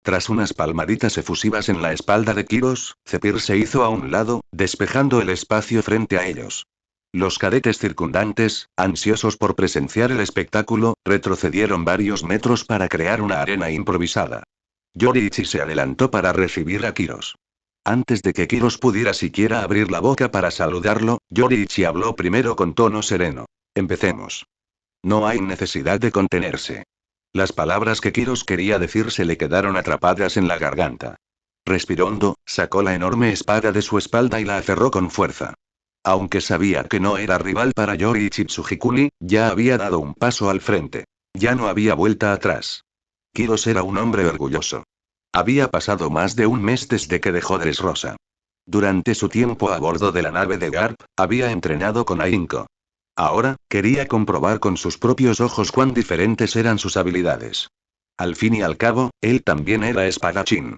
Tras unas palmaditas efusivas en la espalda de Kiros, Zephyr se hizo a un lado, despejando el espacio frente a ellos. Los cadetes circundantes, ansiosos por presenciar el espectáculo, retrocedieron varios metros para crear una arena improvisada. Yoriichi se adelantó para recibir a Kiros. Antes de que Kiros pudiera siquiera abrir la boca para saludarlo, Yoriichi habló primero con tono sereno. Empecemos. No hay necesidad de contenerse. Las palabras que Kiros quería decir se le quedaron atrapadas en la garganta. Respiró hondo, sacó la enorme espada de su espalda y la aferró con fuerza. Aunque sabía que no era rival para Yoriichi Tsujikuni, ya había dado un paso al frente. Ya no había vuelta atrás. Kiros era un hombre orgulloso. Había pasado más de un mes desde que dejó Dressrosa. Durante su tiempo a bordo de la nave de Garp, había entrenado con Ainko. Ahora, quería comprobar con sus propios ojos cuán diferentes eran sus habilidades. Al fin y al cabo, él también era espadachín.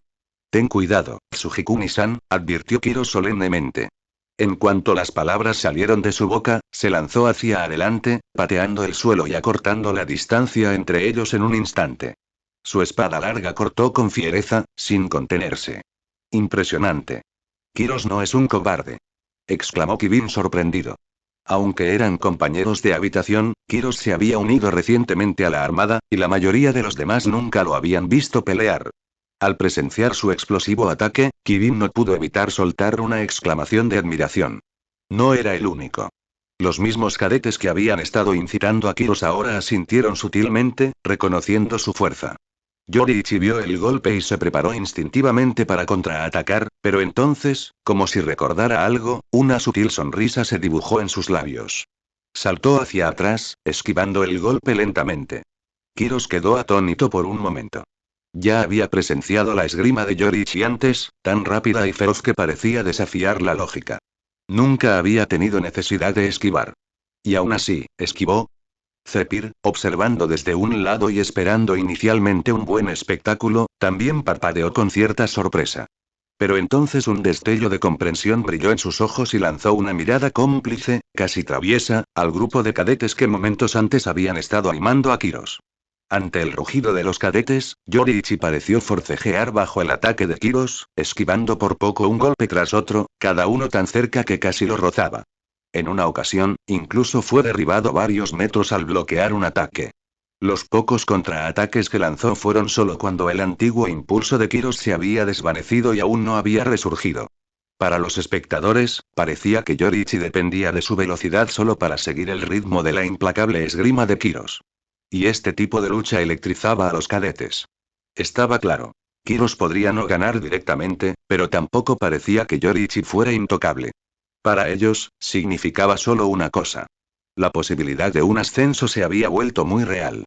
Ten cuidado, Tsujikuni-san, advirtió Kiros solemnemente. En cuanto las palabras salieron de su boca, se lanzó hacia adelante, pateando el suelo y acortando la distancia entre ellos en un instante. Su espada larga cortó con fiereza, sin contenerse. Impresionante. Kiros no es un cobarde. Exclamó Kibin sorprendido. Aunque eran compañeros de habitación, Kiros se había unido recientemente a la armada, y la mayoría de los demás nunca lo habían visto pelear. Al presenciar su explosivo ataque, Kibin no pudo evitar soltar una exclamación de admiración. No era el único. Los mismos cadetes que habían estado incitando a Kiros ahora asintieron sutilmente, reconociendo su fuerza. Yoriichi vio el golpe y se preparó instintivamente para contraatacar, pero entonces, como si recordara algo, una sutil sonrisa se dibujó en sus labios. Saltó hacia atrás, esquivando el golpe lentamente. Kiros quedó atónito por un momento. Ya había presenciado la esgrima de Yoriichi antes, tan rápida y feroz que parecía desafiar la lógica. Nunca había tenido necesidad de esquivar. Y aún así, esquivó. Zephyr, observando desde un lado y esperando inicialmente un buen espectáculo, también parpadeó con cierta sorpresa. Pero entonces un destello de comprensión brilló en sus ojos y lanzó una mirada cómplice, casi traviesa, al grupo de cadetes que momentos antes habían estado animando a Kiros. Ante el rugido de los cadetes, Yoriichi pareció forcejear bajo el ataque de Kiros, esquivando por poco un golpe tras otro, cada uno tan cerca que casi lo rozaba. En una ocasión, incluso fue derribado varios metros al bloquear un ataque. Los pocos contraataques que lanzó fueron solo cuando el antiguo impulso de Kiros se había desvanecido y aún no había resurgido. Para los espectadores, parecía que Yoriichi dependía de su velocidad solo para seguir el ritmo de la implacable esgrima de Kiros. Y este tipo de lucha electrizaba a los cadetes. Estaba claro. Kiros podría no ganar directamente, pero tampoco parecía que Yoriichi fuera intocable. Para ellos, significaba solo una cosa. La posibilidad de un ascenso se había vuelto muy real.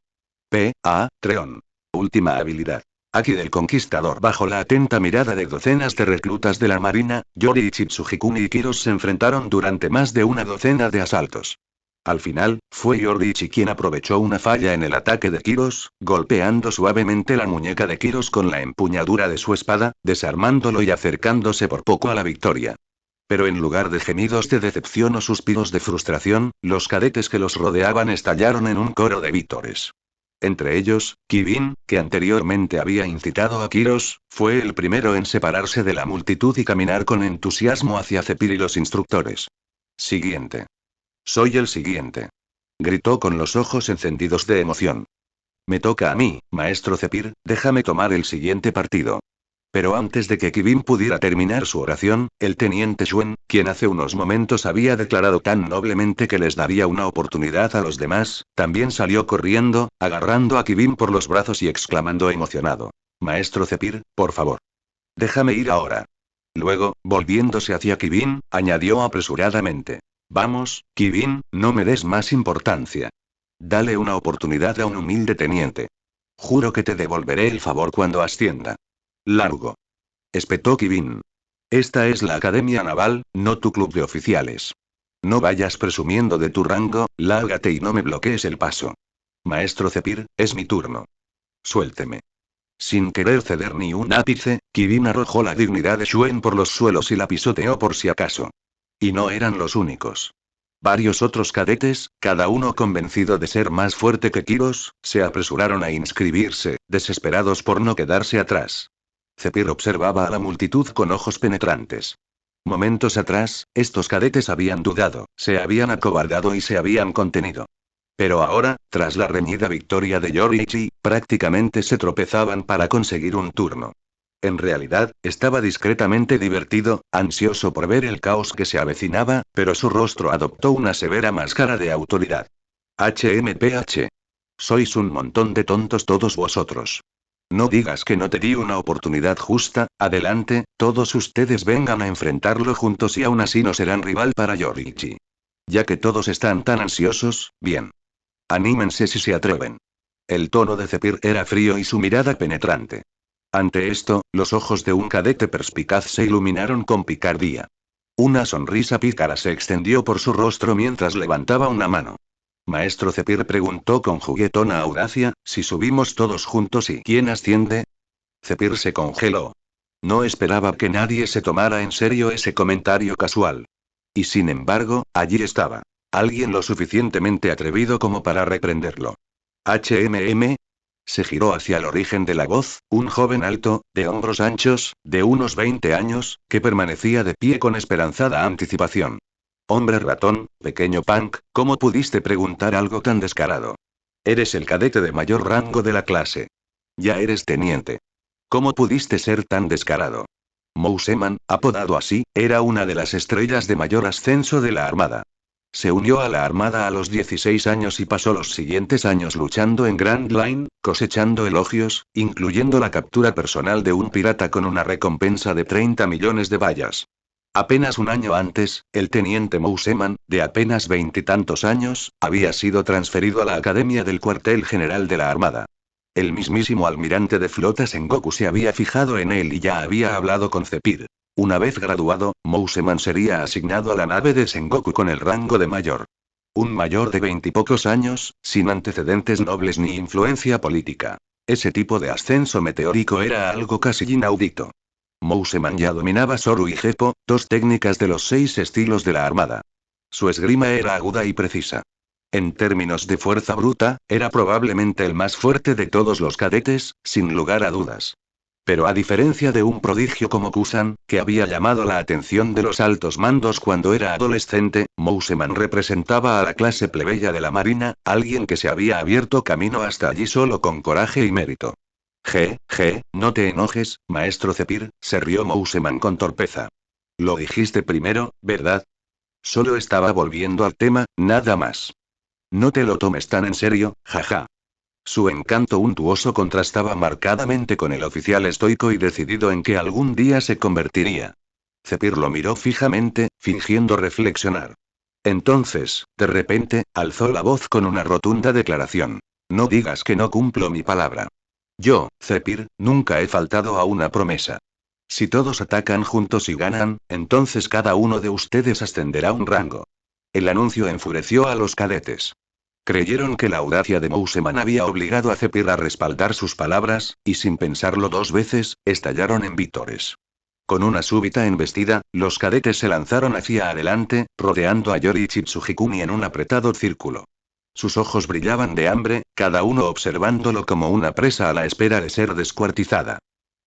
Treon. Última habilidad. Aki del Conquistador. Bajo la atenta mirada de docenas de reclutas de la Marina, Yoriichi Tsujikuni y Kiros se enfrentaron durante más de una docena de asaltos. Al final, fue Yoriichi quien aprovechó una falla en el ataque de Kiros, golpeando suavemente la muñeca de Kiros con la empuñadura de su espada, desarmándolo y acercándose por poco a la victoria. Pero en lugar de gemidos de decepción o suspiros de frustración, los cadetes que los rodeaban estallaron en un coro de vítores. Entre ellos, Kibin, que anteriormente había incitado a Kiros, fue el primero en separarse de la multitud y caminar con entusiasmo hacia Zephyr y los instructores. Siguiente. Soy el siguiente. Gritó con los ojos encendidos de emoción. Me toca a mí, maestro Zephyr, déjame tomar el siguiente partido. Pero antes de que Kibin pudiera terminar su oración, el teniente Shuen, quien hace unos momentos había declarado tan noblemente que les daría una oportunidad a los demás, también salió corriendo, agarrando a Kibin por los brazos y exclamando emocionado. Maestro Zephyr, por favor. Déjame ir ahora. Luego, volviéndose hacia Kibin, añadió apresuradamente. Vamos, Kibin, no me des más importancia. Dale una oportunidad a un humilde teniente. Juro que te devolveré el favor cuando ascienda. Largo. Espetó Kibin. Esta es la Academia Naval, no tu club de oficiales. No vayas presumiendo de tu rango, lárgate y no me bloquees el paso. Maestro Zephyr, es mi turno. Suélteme. Sin querer ceder ni un ápice, Kibin arrojó la dignidad de Shuen por los suelos y la pisoteó por si acaso. Y no eran los únicos. Varios otros cadetes, cada uno convencido de ser más fuerte que Kiros, se apresuraron a inscribirse, desesperados por no quedarse atrás. Zephyr observaba a la multitud con ojos penetrantes. Momentos atrás, estos cadetes habían dudado, se habían acobardado y se habían contenido. Pero ahora, tras la reñida victoria de Yoriichi, prácticamente se tropezaban para conseguir un turno. En realidad, estaba discretamente divertido, ansioso por ver el caos que se avecinaba, pero su rostro adoptó una severa máscara de autoridad. HMPH. Sois un montón de tontos todos vosotros. No digas que no te di una oportunidad justa, adelante, todos ustedes vengan a enfrentarlo juntos y aún así no serán rival para Yoriichi. Ya que todos están tan ansiosos, bien. Anímense si se atreven. El tono de Zephyr era frío y su mirada penetrante. Ante esto, los ojos de un cadete perspicaz se iluminaron con picardía. Una sonrisa pícara se extendió por su rostro mientras levantaba una mano. Maestro Zephyr preguntó con juguetona audacia, si subimos todos juntos y ¿quién asciende? Zephyr se congeló. No esperaba que nadie se tomara en serio ese comentario casual. Y sin embargo, allí estaba. Alguien lo suficientemente atrevido como para reprenderlo. HMM. Se giró hacia el origen de la voz, un joven alto, de hombros anchos, de unos 20 años, que permanecía de pie con esperanzada anticipación. Hombre ratón, pequeño punk, ¿cómo pudiste preguntar algo tan descarado? Eres el cadete de mayor rango de la clase. Ya eres teniente. ¿Cómo pudiste ser tan descarado? Mouseman, apodado así, era una de las estrellas de mayor ascenso de la Armada. Se unió a la Armada a los 16 años y pasó los siguientes años luchando en Grand Line, cosechando elogios, incluyendo la captura personal de un pirata con una recompensa de 30 millones de bayas. Apenas un año antes, el teniente Mouseman, de apenas veintitantos años, había sido transferido a la Academia del Cuartel General de la Armada. El mismísimo almirante de flota Sengoku se había fijado en él y ya había hablado con Zephyr. Una vez graduado, Mouseman sería asignado a la nave de Sengoku con el rango de mayor. Un mayor de veintipocos años, sin antecedentes nobles ni influencia política. Ese tipo de ascenso meteórico era algo casi inaudito. Mouseman ya dominaba Soru y Geppo, dos técnicas de los 6 estilos de la Armada. Su esgrima era aguda y precisa. En términos de fuerza bruta, era probablemente el más fuerte de todos los cadetes, sin lugar a dudas. Pero a diferencia de un prodigio como Kusan, que había llamado la atención de los altos mandos cuando era adolescente, Mouseman representaba a la clase plebeya de la Marina, alguien que se había abierto camino hasta allí solo con coraje y mérito. No te enojes, maestro Zephyr, se rió Mouseman con torpeza. Lo dijiste primero, ¿verdad? Solo estaba volviendo al tema, nada más. No te lo tomes tan en serio, jaja. Su encanto untuoso contrastaba marcadamente con el oficial estoico y decidido en que algún día se convertiría. Zephyr lo miró fijamente, fingiendo reflexionar. Entonces, de repente, alzó la voz con una rotunda declaración. No digas que no cumplo mi palabra. Yo, Zephyr, nunca he faltado a una promesa. Si todos atacan juntos y ganan, entonces cada uno de ustedes ascenderá un rango. El anuncio enfureció a los cadetes. Creyeron que la audacia de Mouseman había obligado a Zephyr a respaldar sus palabras, y sin pensarlo dos veces, estallaron en vítores. Con una súbita embestida, los cadetes se lanzaron hacia adelante, rodeando a Yoriichi Tsujikuni en un apretado círculo. Sus ojos brillaban de hambre, cada uno observándolo como una presa a la espera de ser descuartizada.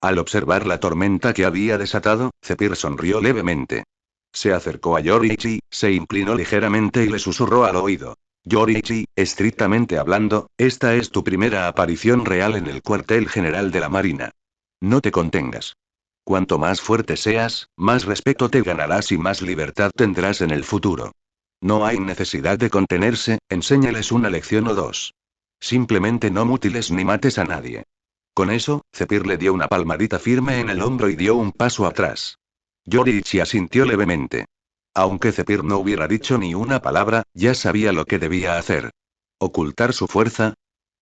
Al observar la tormenta que había desatado, Zephyr sonrió levemente. Se acercó a Yoriichi, se inclinó ligeramente y le susurró al oído. Yoriichi, estrictamente hablando, esta es tu primera aparición real en el cuartel general de la Marina. No te contengas. Cuanto más fuerte seas, más respeto te ganarás y más libertad tendrás en el futuro. No hay necesidad de contenerse, enséñales una lección o dos. Simplemente no mutiles ni mates a nadie. Con eso, Zephyr le dio una palmadita firme en el hombro y dio un paso atrás. Yoriichi asintió levemente. Aunque Zephyr no hubiera dicho ni una palabra, ya sabía lo que debía hacer. ¿Ocultar su fuerza?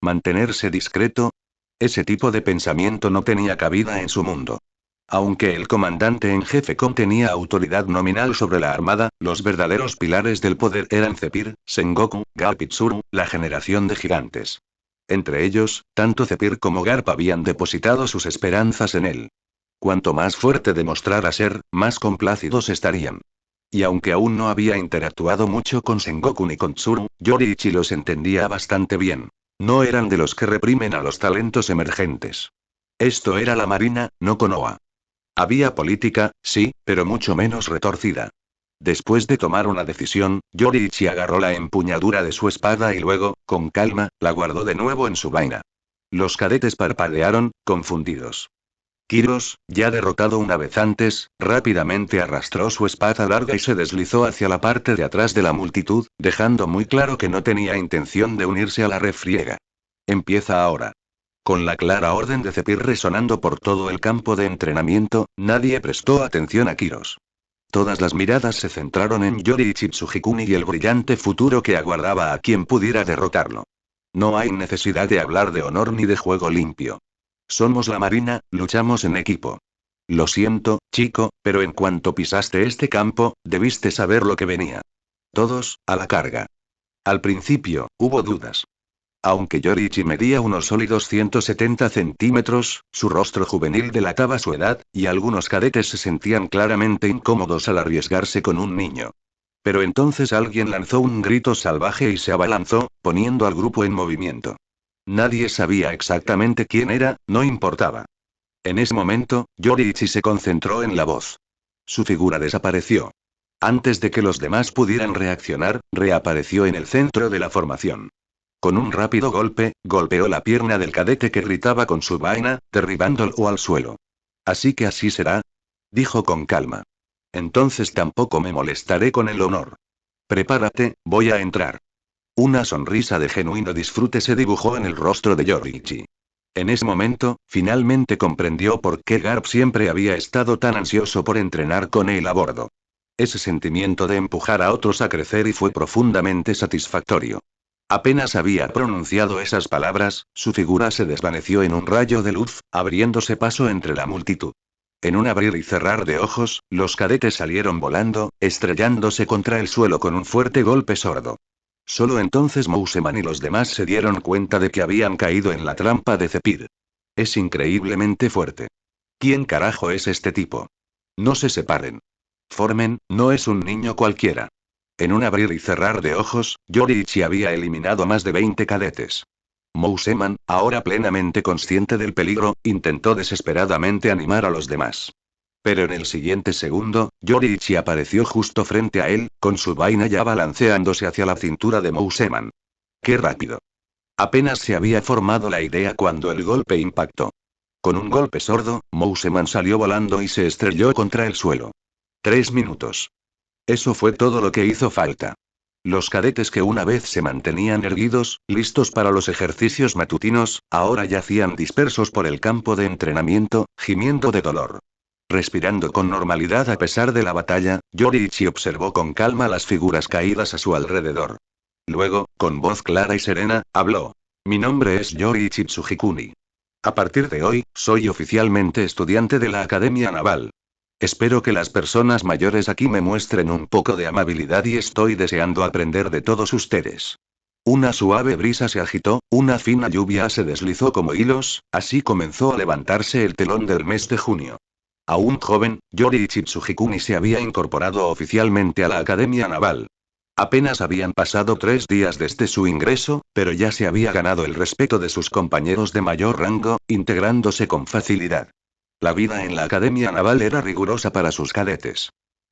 ¿Mantenerse discreto? Ese tipo de pensamiento no tenía cabida en su mundo. Aunque el comandante en jefe contenía autoridad nominal sobre la armada, los verdaderos pilares del poder eran Zephyr, Sengoku, Garp y Tsuru, la generación de gigantes. Entre ellos, tanto Zephyr como Garp habían depositado sus esperanzas en él. Cuanto más fuerte demostrara ser, más complacidos estarían. Y aunque aún no había interactuado mucho con Sengoku ni con Tsuru, Yoriichi los entendía bastante bien. No eran de los que reprimen a los talentos emergentes. Esto era la Marina, no Konoha. Había política, sí, pero mucho menos retorcida. Después de tomar una decisión, Yoriichi agarró la empuñadura de su espada y luego, con calma, la guardó de nuevo en su vaina. Los cadetes parpadearon, confundidos. Kiros, ya derrotado una vez antes, rápidamente arrastró su espada larga y se deslizó hacia la parte de atrás de la multitud, dejando muy claro que no tenía intención de unirse a la refriega. Empieza ahora. Con la clara orden de Zephyr resonando por todo el campo de entrenamiento, nadie prestó atención a Kiros. Todas las miradas se centraron en Yoriichi Tsujikuni y el brillante futuro que aguardaba a quien pudiera derrotarlo. No hay necesidad de hablar de honor ni de juego limpio. Somos la Marina, luchamos en equipo. Lo siento, chico, pero en cuanto pisaste este campo, debiste saber lo que venía. Todos, a la carga. Al principio, hubo dudas. Aunque Yoriichi medía unos sólidos 170 centímetros, su rostro juvenil delataba su edad, y algunos cadetes se sentían claramente incómodos al arriesgarse con un niño. Pero entonces alguien lanzó un grito salvaje y se abalanzó, poniendo al grupo en movimiento. Nadie sabía exactamente quién era, no importaba. En ese momento, Yoriichi se concentró en la voz. Su figura desapareció. Antes de que los demás pudieran reaccionar, reapareció en el centro de la formación. Con un rápido golpe, golpeó la pierna del cadete que gritaba con su vaina, derribándolo al suelo. Así que así será, dijo con calma. Entonces tampoco me molestaré con el honor. Prepárate, voy a entrar. Una sonrisa de genuino disfrute se dibujó en el rostro de Yoriichi. En ese momento, finalmente comprendió por qué Garp siempre había estado tan ansioso por entrenar con él a bordo. Ese sentimiento de empujar a otros a crecer y fue profundamente satisfactorio. Apenas había pronunciado esas palabras, su figura se desvaneció en un rayo de luz, abriéndose paso entre la multitud. En un abrir y cerrar de ojos, los cadetes salieron volando, estrellándose contra el suelo con un fuerte golpe sordo. Solo entonces Mouseman y los demás se dieron cuenta de que habían caído en la trampa de Zephyr. Es increíblemente fuerte. ¿Quién carajo es este tipo? No se separen. Formen, no es un niño cualquiera. En un abrir y cerrar de ojos, Yoriichi había eliminado más de 20 cadetes. Mouseman, ahora plenamente consciente del peligro, intentó desesperadamente animar a los demás. Pero en el siguiente segundo, Yoriichi apareció justo frente a él, con su vaina ya balanceándose hacia la cintura de Mouseman. ¡Qué rápido! Apenas se había formado la idea cuando el golpe impactó. Con un golpe sordo, Mouseman salió volando y se estrelló contra el suelo. 3 minutos. Eso fue todo lo que hizo falta. Los cadetes que una vez se mantenían erguidos, listos para los ejercicios matutinos, ahora yacían dispersos por el campo de entrenamiento, gimiendo de dolor. Respirando con normalidad a pesar de la batalla, Yoriichi observó con calma las figuras caídas a su alrededor. Luego, con voz clara y serena, habló. Mi nombre es Yoriichi Tsujikuni. A partir de hoy, soy oficialmente estudiante de la Academia Naval. Espero que las personas mayores aquí me muestren un poco de amabilidad y estoy deseando aprender de todos ustedes. Una suave brisa se agitó, una fina lluvia se deslizó como hilos, así comenzó a levantarse el telón del mes de junio. Aún joven, Yoriichi Tsujikuni se había incorporado oficialmente a la Academia Naval. Apenas habían pasado 3 días desde su ingreso, pero ya se había ganado el respeto de sus compañeros de mayor rango, integrándose con facilidad. La vida en la Academia Naval era rigurosa para sus cadetes.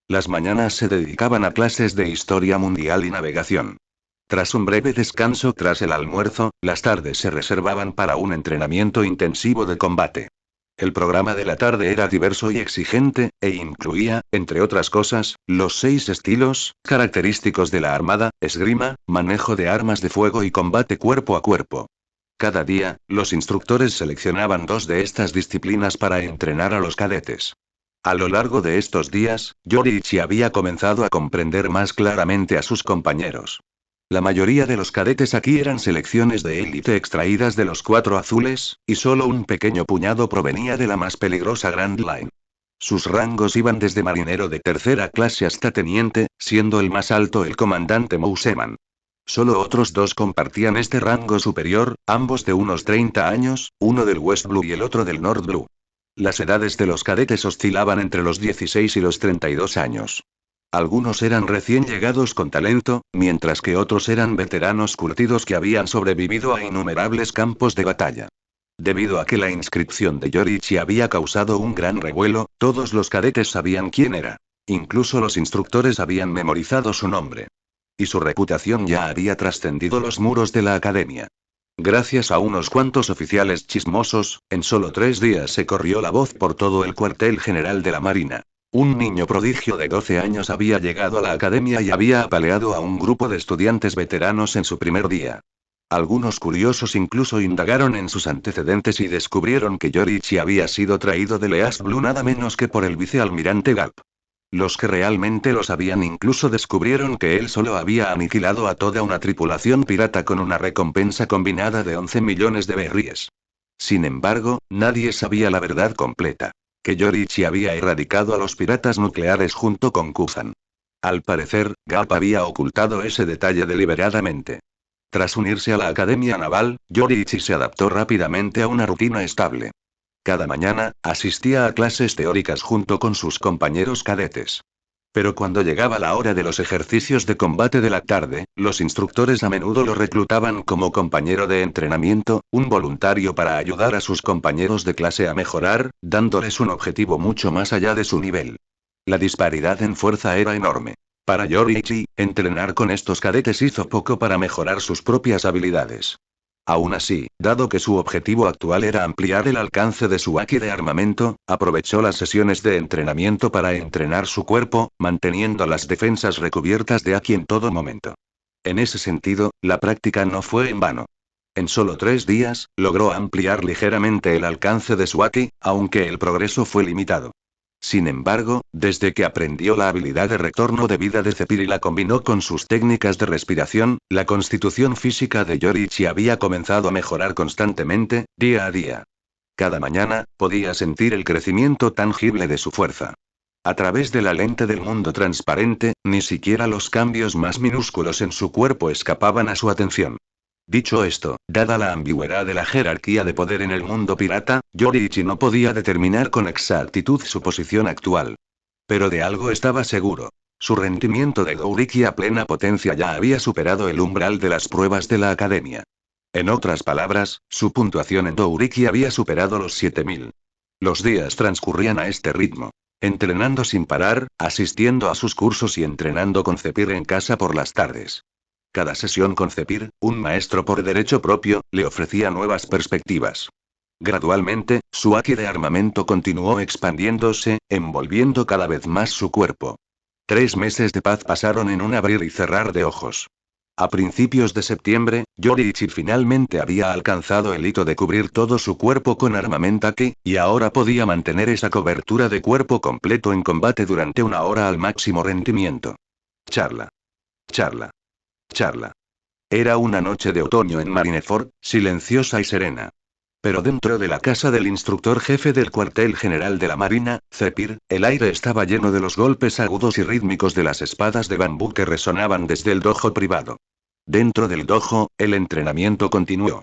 Las mañanas se dedicaban a clases de historia mundial y navegación. Tras un breve descanso tras el almuerzo, las tardes se reservaban para un entrenamiento intensivo de combate. El programa de la tarde era diverso y exigente, e incluía, entre otras cosas, los 6 estilos característicos de la Armada: esgrima, manejo de armas de fuego y combate cuerpo a cuerpo. Cada día, los instructores seleccionaban 2 de estas disciplinas para entrenar a los cadetes. A lo largo de estos días, Yoriichi había comenzado a comprender más claramente a sus compañeros. La mayoría de los cadetes aquí eran selecciones de élite extraídas de los 4 azules, y solo un pequeño puñado provenía de la más peligrosa Grand Line. Sus rangos iban desde marinero de tercera clase hasta teniente, siendo el más alto el comandante Mouseman. Solo otros 2 compartían este rango superior, ambos de unos 30 años, uno del West Blue y el otro del North Blue. Las edades de los cadetes oscilaban entre los 16 y los 32 años. Algunos eran recién llegados con talento, mientras que otros eran veteranos curtidos que habían sobrevivido a innumerables campos de batalla. Debido a que la inscripción de Yoriichi había causado un gran revuelo, todos los cadetes sabían quién era. Incluso los instructores habían memorizado su nombre. Y su reputación ya había trascendido los muros de la academia. Gracias a unos cuantos oficiales chismosos, en solo 3 días se corrió la voz por todo el cuartel general de la Marina. Un niño prodigio de 12 años había llegado a la academia y había apaleado a un grupo de estudiantes veteranos en su primer día. Algunos curiosos incluso indagaron en sus antecedentes y descubrieron que Yoriichi había sido traído de East Blue nada menos que por el vicealmirante Gap. Los que realmente lo sabían incluso descubrieron que él solo había aniquilado a toda una tripulación pirata con una recompensa combinada de 11 millones de berríes. Sin embargo, nadie sabía la verdad completa. Que Yoriichi había erradicado a los piratas nucleares junto con Kuzan. Al parecer, Gap había ocultado ese detalle deliberadamente. Tras unirse a la Academia Naval, Yoriichi se adaptó rápidamente a una rutina estable. Cada mañana, asistía a clases teóricas junto con sus compañeros cadetes. Pero cuando llegaba la hora de los ejercicios de combate de la tarde, los instructores a menudo lo reclutaban como compañero de entrenamiento, un voluntario para ayudar a sus compañeros de clase a mejorar, dándoles un objetivo mucho más allá de su nivel. La disparidad en fuerza era enorme. Para Yoriichi, entrenar con estos cadetes hizo poco para mejorar sus propias habilidades. Aún así, dado que su objetivo actual era ampliar el alcance de su haki de armamento, aprovechó las sesiones de entrenamiento para entrenar su cuerpo, manteniendo las defensas recubiertas de haki en todo momento. En ese sentido, la práctica no fue en vano. En solo 3 días, logró ampliar ligeramente el alcance de su haki, aunque el progreso fue limitado. Sin embargo, desde que aprendió la habilidad de retorno de vida de Zephyr y la combinó con sus técnicas de respiración, la constitución física de Yoriichi había comenzado a mejorar constantemente, día a día. Cada mañana, podía sentir el crecimiento tangible de su fuerza. A través de la lente del mundo transparente, ni siquiera los cambios más minúsculos en su cuerpo escapaban a su atención. Dicho esto, dada la ambigüedad de la jerarquía de poder en el mundo pirata, Yoriichi no podía determinar con exactitud su posición actual. Pero de algo estaba seguro. Su rendimiento de Gouriki a plena potencia ya había superado el umbral de las pruebas de la academia. En otras palabras, su puntuación en Gouriki había superado los 7000. Los días transcurrían a este ritmo. Entrenando sin parar, asistiendo a sus cursos y entrenando con Zephyr en casa por las tardes. Cada sesión con Zephyr, un maestro por derecho propio, le ofrecía nuevas perspectivas. Gradualmente, su haki de armamento continuó expandiéndose, envolviendo cada vez más su cuerpo. 3 meses de paz pasaron en un abrir y cerrar de ojos. A principios de septiembre, Yoriichi finalmente había alcanzado el hito de cubrir todo su cuerpo con armamento haki, y ahora podía mantener esa cobertura de cuerpo completo en combate durante 1 hora al máximo rendimiento. Charla. Charla. Charla. Era una noche de otoño en Marineford, silenciosa y serena. Pero dentro de la casa del instructor jefe del cuartel general de la Marina, Zephyr, el aire estaba lleno de los golpes agudos y rítmicos de las espadas de bambú que resonaban desde el dojo privado. Dentro del dojo, el entrenamiento continuó.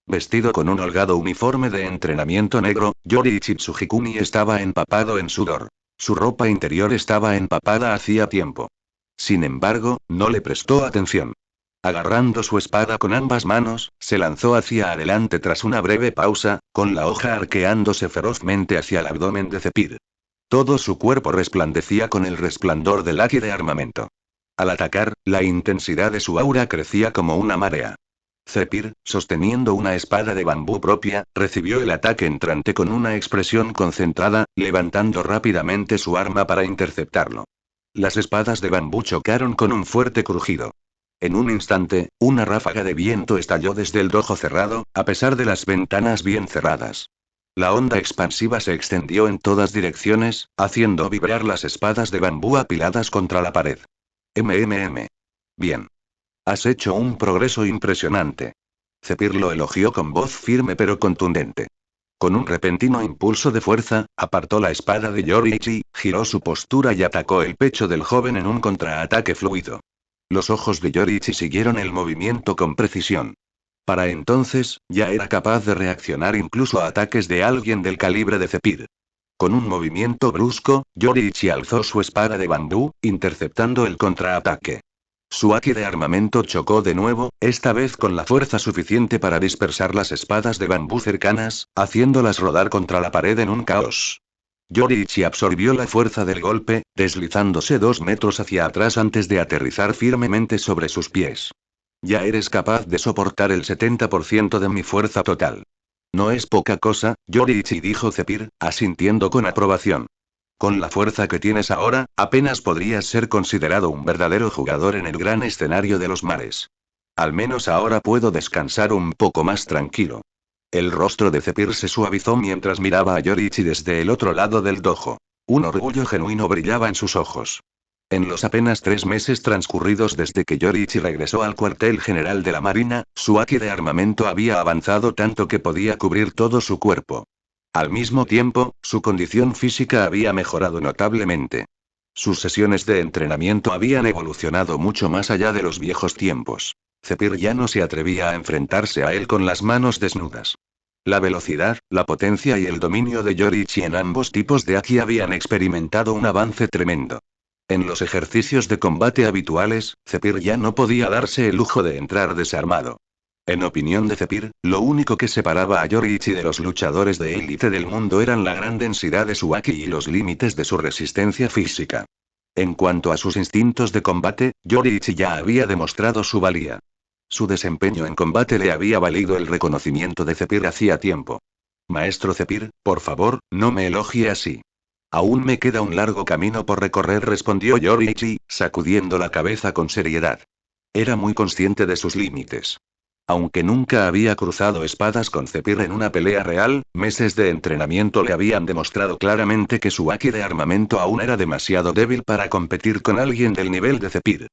Vestido con un holgado uniforme de entrenamiento negro, Yoriichi Tsujikuni estaba empapado en sudor. Su ropa interior estaba empapada hacía tiempo. Sin embargo, no le prestó atención. Agarrando su espada con ambas manos, se lanzó hacia adelante tras una breve pausa, con la hoja arqueándose ferozmente hacia el abdomen de Zephyr. Todo su cuerpo resplandecía con el resplandor del haki de armamento. Al atacar, la intensidad de su aura crecía como una marea. Zephyr, sosteniendo una espada de bambú propia, recibió el ataque entrante con una expresión concentrada, levantando rápidamente su arma para interceptarlo. Las espadas de bambú chocaron con un fuerte crujido. En un instante, una ráfaga de viento estalló desde el dojo cerrado, a pesar de las ventanas bien cerradas. La onda expansiva se extendió en todas direcciones, haciendo vibrar las espadas de bambú apiladas contra la pared. Bien. Has hecho un progreso impresionante. Zephyr lo elogió con voz firme pero contundente. Con un repentino impulso de fuerza, apartó la espada de Yoriichi, giró su postura y atacó el pecho del joven en un contraataque fluido. Los ojos de Yoriichi siguieron el movimiento con precisión. Para entonces, ya era capaz de reaccionar incluso a ataques de alguien del calibre de Zephyr. Con un movimiento brusco, Yoriichi alzó su espada de bambú, interceptando el contraataque. su haki de armamento chocó de nuevo, esta vez con la fuerza suficiente para dispersar las espadas de bambú cercanas, haciéndolas rodar contra la pared en un caos. Yoriichi absorbió la fuerza del golpe, deslizándose 2 metros hacia atrás antes de aterrizar firmemente sobre sus pies. Ya eres capaz de soportar el 70% de mi fuerza total. No es poca cosa, Yoriichi, dijo Zephyr, asintiendo con aprobación. Con la fuerza que tienes ahora, apenas podrías ser considerado un verdadero jugador en el gran escenario de los mares. Al menos ahora puedo descansar un poco más tranquilo. El rostro de Zephyr se suavizó mientras miraba a Yoriichi desde el otro lado del dojo. Un orgullo genuino brillaba en sus ojos. En los apenas 3 meses transcurridos desde que Yoriichi regresó al cuartel general de la Marina, su haki de armamento había avanzado tanto que podía cubrir todo su cuerpo. Al mismo tiempo, su condición física había mejorado notablemente. Sus sesiones de entrenamiento habían evolucionado mucho más allá de los viejos tiempos. Zephyr ya no se atrevía a enfrentarse a él con las manos desnudas. La velocidad, la potencia y el dominio de Yoriichi en ambos tipos de haki habían experimentado un avance tremendo. En los ejercicios de combate habituales, Zephyr ya no podía darse el lujo de entrar desarmado. En opinión de Zephyr, lo único que separaba a Yoriichi de los luchadores de élite del mundo eran la gran densidad de su haki y los límites de su resistencia física. En cuanto a sus instintos de combate, Yoriichi ya había demostrado su valía. Su desempeño en combate le había valido el reconocimiento de Zephyr hacía tiempo. Maestro Zephyr, por favor, no me elogie así. Aún me queda un largo camino por recorrer, respondió Yoriichi, sacudiendo la cabeza con seriedad. Era muy consciente de sus límites. Aunque nunca había cruzado espadas con Zephyr en una pelea real, meses de entrenamiento le habían demostrado claramente que su haki de armamento aún era demasiado débil para competir con alguien del nivel de Zephyr.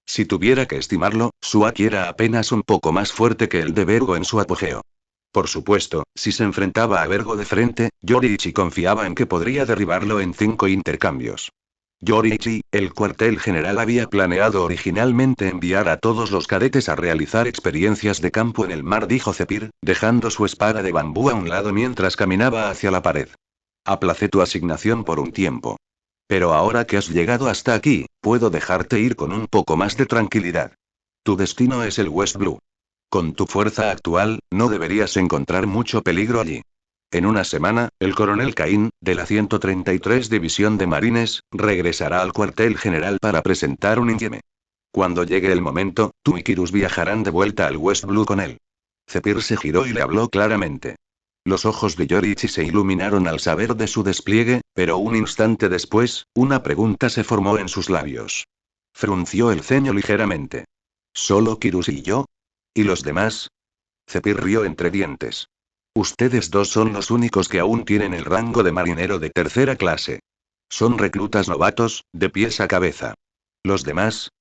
Si tuviera que estimarlo, su haki era apenas un poco más fuerte que el de Vergo en su apogeo. Por supuesto, si se enfrentaba a Vergo de frente, Yoriichi confiaba en que podría derribarlo en 5 intercambios. Yoriichi, el cuartel general había planeado originalmente enviar a todos los cadetes a realizar experiencias de campo en el mar, dijo Zephyr, dejando su espada de bambú a un lado mientras caminaba hacia la pared. Aplacé tu asignación por un tiempo. Pero ahora que has llegado hasta aquí, puedo dejarte ir con un poco más de tranquilidad. Tu destino es el West Blue. Con tu fuerza actual, no deberías encontrar mucho peligro allí. En una semana, el coronel Cain, de la 133 División de Marines, regresará al cuartel general para presentar un informe. Cuando llegue el momento, tú y Kirus viajarán de vuelta al West Blue con él. Zephyr se giró y le habló claramente. Los ojos de Yoriichi se iluminaron al saber de su despliegue, pero un instante después, una pregunta se formó en sus labios. Frunció el ceño ligeramente. ¿Solo Kirus y yo? ¿Y los demás? Zephyr rió entre dientes. Ustedes dos son los únicos que aún tienen el rango de marinero de tercera clase. Son reclutas novatos, de pies a cabeza. ¿Los demás?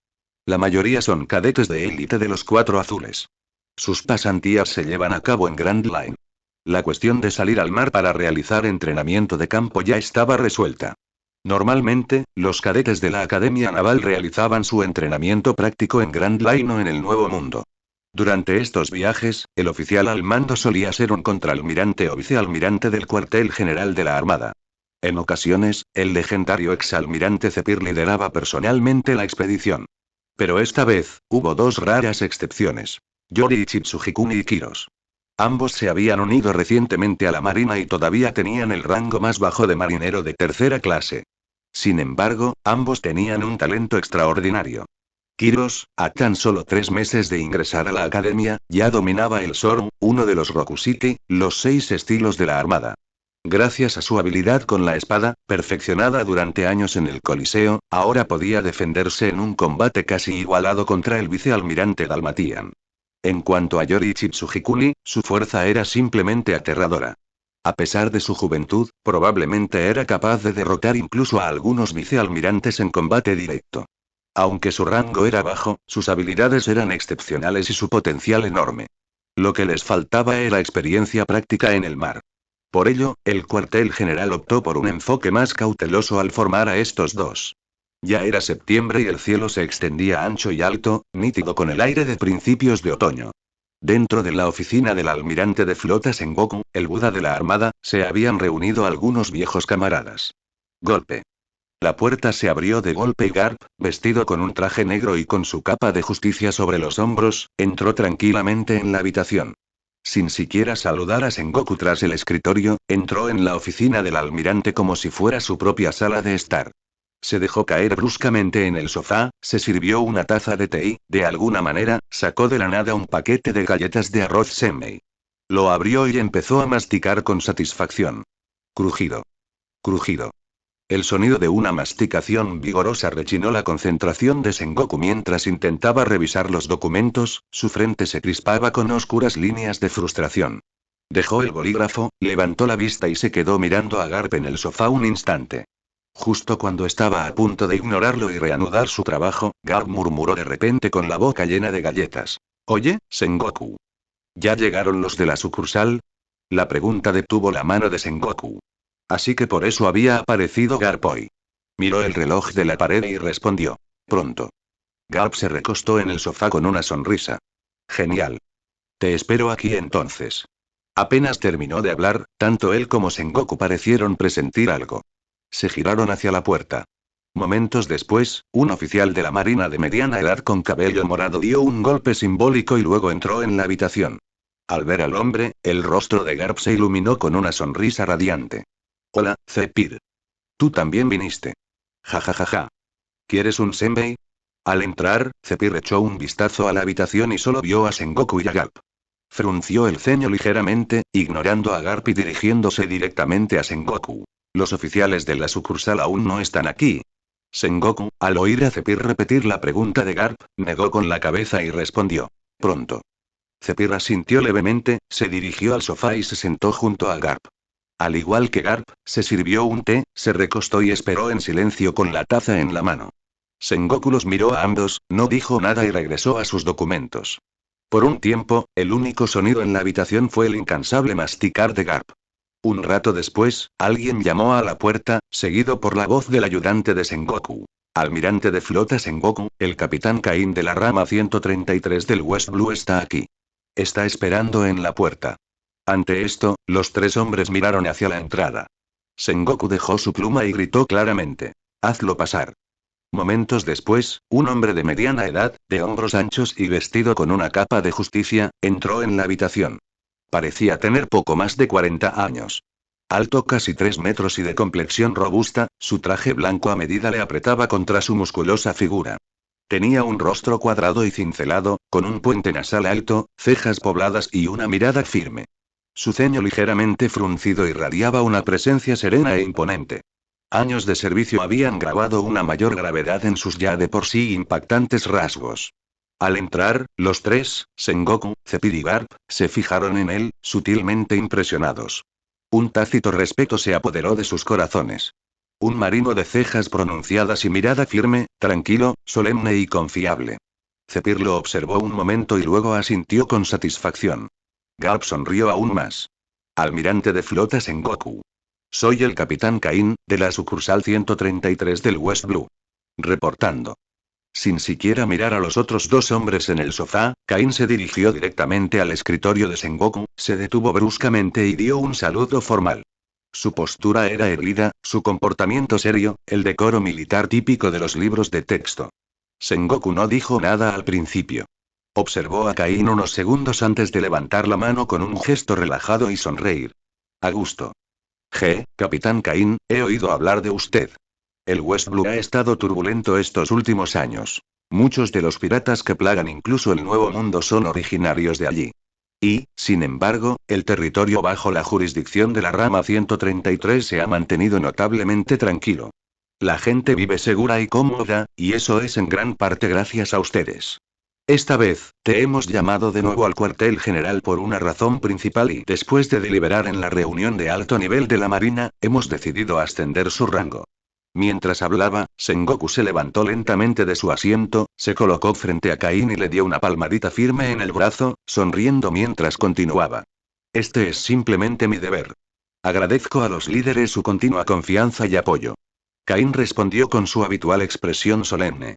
La mayoría son cadetes de élite de los 4 azules. Sus pasantías se llevan a cabo en Grand Line. La cuestión de salir al mar para realizar entrenamiento de campo ya estaba resuelta. Normalmente, los cadetes de la Academia Naval realizaban su entrenamiento práctico en Grand Line o en el Nuevo Mundo. Durante estos viajes, el oficial al mando solía ser un contraalmirante o vicealmirante del cuartel general de la Armada. En ocasiones, el legendario exalmirante Zephyr lideraba personalmente la expedición. Pero esta vez, hubo 2 raras excepciones. Yoriichi Tsujikuni y Kiros. Ambos se habían unido recientemente a la Marina y todavía tenían el rango más bajo de marinero de tercera clase. Sin embargo, ambos tenían un talento extraordinario. Kiros, a tan solo 3 meses de ingresar a la academia, ya dominaba el Soru, uno de los Rokusiki, los 6 estilos de la armada. Gracias a su habilidad con la espada, perfeccionada durante años en el Coliseo, ahora podía defenderse en un combate casi igualado contra el vicealmirante Dalmatian. En cuanto a Yoriichi Tsujikuni, su fuerza era simplemente aterradora. A pesar de su juventud, probablemente era capaz de derrotar incluso a algunos vicealmirantes en combate directo. Aunque su rango era bajo, sus habilidades eran excepcionales y su potencial enorme. Lo que les faltaba era experiencia práctica en el mar. Por ello, el cuartel general optó por un enfoque más cauteloso al formar a estos dos. Ya era septiembre y el cielo se extendía ancho y alto, nítido con el aire de principios de otoño. Dentro de la oficina del almirante de flotas en Goku, el Buda de la Armada, se habían reunido algunos viejos camaradas. Golpe. La puerta se abrió de golpe y Garp, vestido con un traje negro y con su capa de justicia sobre los hombros, entró tranquilamente en la habitación. Sin siquiera saludar a Sengoku tras el escritorio, entró en la oficina del almirante como si fuera su propia sala de estar. Se dejó caer bruscamente en el sofá, se sirvió una taza de té y, de alguna manera, sacó de la nada un paquete de galletas de arroz semmei. Lo abrió y empezó a masticar con satisfacción. Crujido. Crujido. El sonido de una masticación vigorosa rechinó la concentración de Sengoku mientras intentaba revisar los documentos, su frente se crispaba con oscuras líneas de frustración. Dejó el bolígrafo, levantó la vista y se quedó mirando a Garp en el sofá un instante. Justo cuando estaba a punto de ignorarlo y reanudar su trabajo, Garp murmuró de repente con la boca llena de galletas. Oye, Sengoku. ¿Ya llegaron los de la sucursal? La pregunta detuvo la mano de Sengoku. Así que por eso había aparecido Garp hoy. Miró el reloj de la pared y respondió. Pronto. Garp se recostó en el sofá con una sonrisa. Genial. Te espero aquí entonces. Apenas terminó de hablar, tanto él como Sengoku parecieron presentir algo. Se giraron hacia la puerta. Momentos después, un oficial de la Marina de mediana edad con cabello morado dio un golpe simbólico y luego entró en la habitación. Al ver al hombre, el rostro de Garp se iluminó con una sonrisa radiante. Hola, Zephyr. Tú también viniste. Ja ja ja ja. ¿Quieres un senbei? Al entrar, Zephyr echó un vistazo a la habitación y solo vio a Sengoku y a Garp. Frunció el ceño ligeramente, ignorando a Garp y dirigiéndose directamente a Sengoku. Los oficiales de la sucursal aún no están aquí. Sengoku, al oír a Zephyr repetir la pregunta de Garp, negó con la cabeza y respondió. Pronto. Zephyr asintió levemente, se dirigió al sofá y se sentó junto a Garp. Al igual que Garp, se sirvió un té, se recostó y esperó en silencio con la taza en la mano. Sengoku los miró a ambos, no dijo nada y regresó a sus documentos. Por un tiempo, el único sonido en la habitación fue el incansable masticar de Garp. Un rato después, alguien llamó a la puerta, seguido por la voz del ayudante de Sengoku. Almirante de flota Sengoku, el capitán Cain de la rama 133 del West Blue está aquí. Está esperando en la puerta. Ante esto, los tres hombres miraron hacia la entrada. Sengoku dejó su pluma y gritó claramente. Hazlo pasar. Momentos después, un hombre de mediana edad, de hombros anchos y vestido con una capa de justicia, entró en la habitación. Parecía tener poco más de 40 años. Alto casi 3 metros y de complexión robusta, su traje blanco a medida le apretaba contra su musculosa figura. Tenía un rostro cuadrado y cincelado, con un puente nasal alto, cejas pobladas y una mirada firme. Su ceño ligeramente fruncido irradiaba una presencia serena e imponente. Años de servicio habían grabado una mayor gravedad en sus ya de por sí impactantes rasgos. Al entrar, los tres, Sengoku, Zephyr y Garp, se fijaron en él, sutilmente impresionados. Un tácito respeto se apoderó de sus corazones. Un marino de cejas pronunciadas y mirada firme, tranquilo, solemne y confiable. Zephyr lo observó un momento y luego asintió con satisfacción. Garp sonrió aún más. Almirante de flota Sengoku. Soy el capitán Cain, de la sucursal 133 del West Blue. Reportando. Sin siquiera mirar a los otros dos hombres en el sofá, Cain se dirigió directamente al escritorio de Sengoku, se detuvo bruscamente y dio un saludo formal. Su postura era erguida, su comportamiento serio, el decoro militar típico de los libros de texto. Sengoku no dijo nada al principio. Observó a Cain unos segundos antes de levantar la mano con un gesto relajado y sonreír. A gusto. Capitán Cain, he oído hablar de usted. El West Blue ha estado turbulento estos últimos años. Muchos de los piratas que plagan incluso el Nuevo Mundo son originarios de allí. Y, sin embargo, el territorio bajo la jurisdicción de la rama 133 se ha mantenido notablemente tranquilo. La gente vive segura y cómoda, y eso es en gran parte gracias a ustedes. Esta vez, te hemos llamado de nuevo al cuartel general por una razón principal y, después de deliberar en la reunión de alto nivel de la Marina, hemos decidido ascender su rango. Mientras hablaba, Sengoku se levantó lentamente de su asiento, se colocó frente a Cain y le dio una palmadita firme en el brazo, sonriendo mientras continuaba. Este es simplemente mi deber. Agradezco a los líderes su continua confianza y apoyo. Cain respondió con su habitual expresión solemne.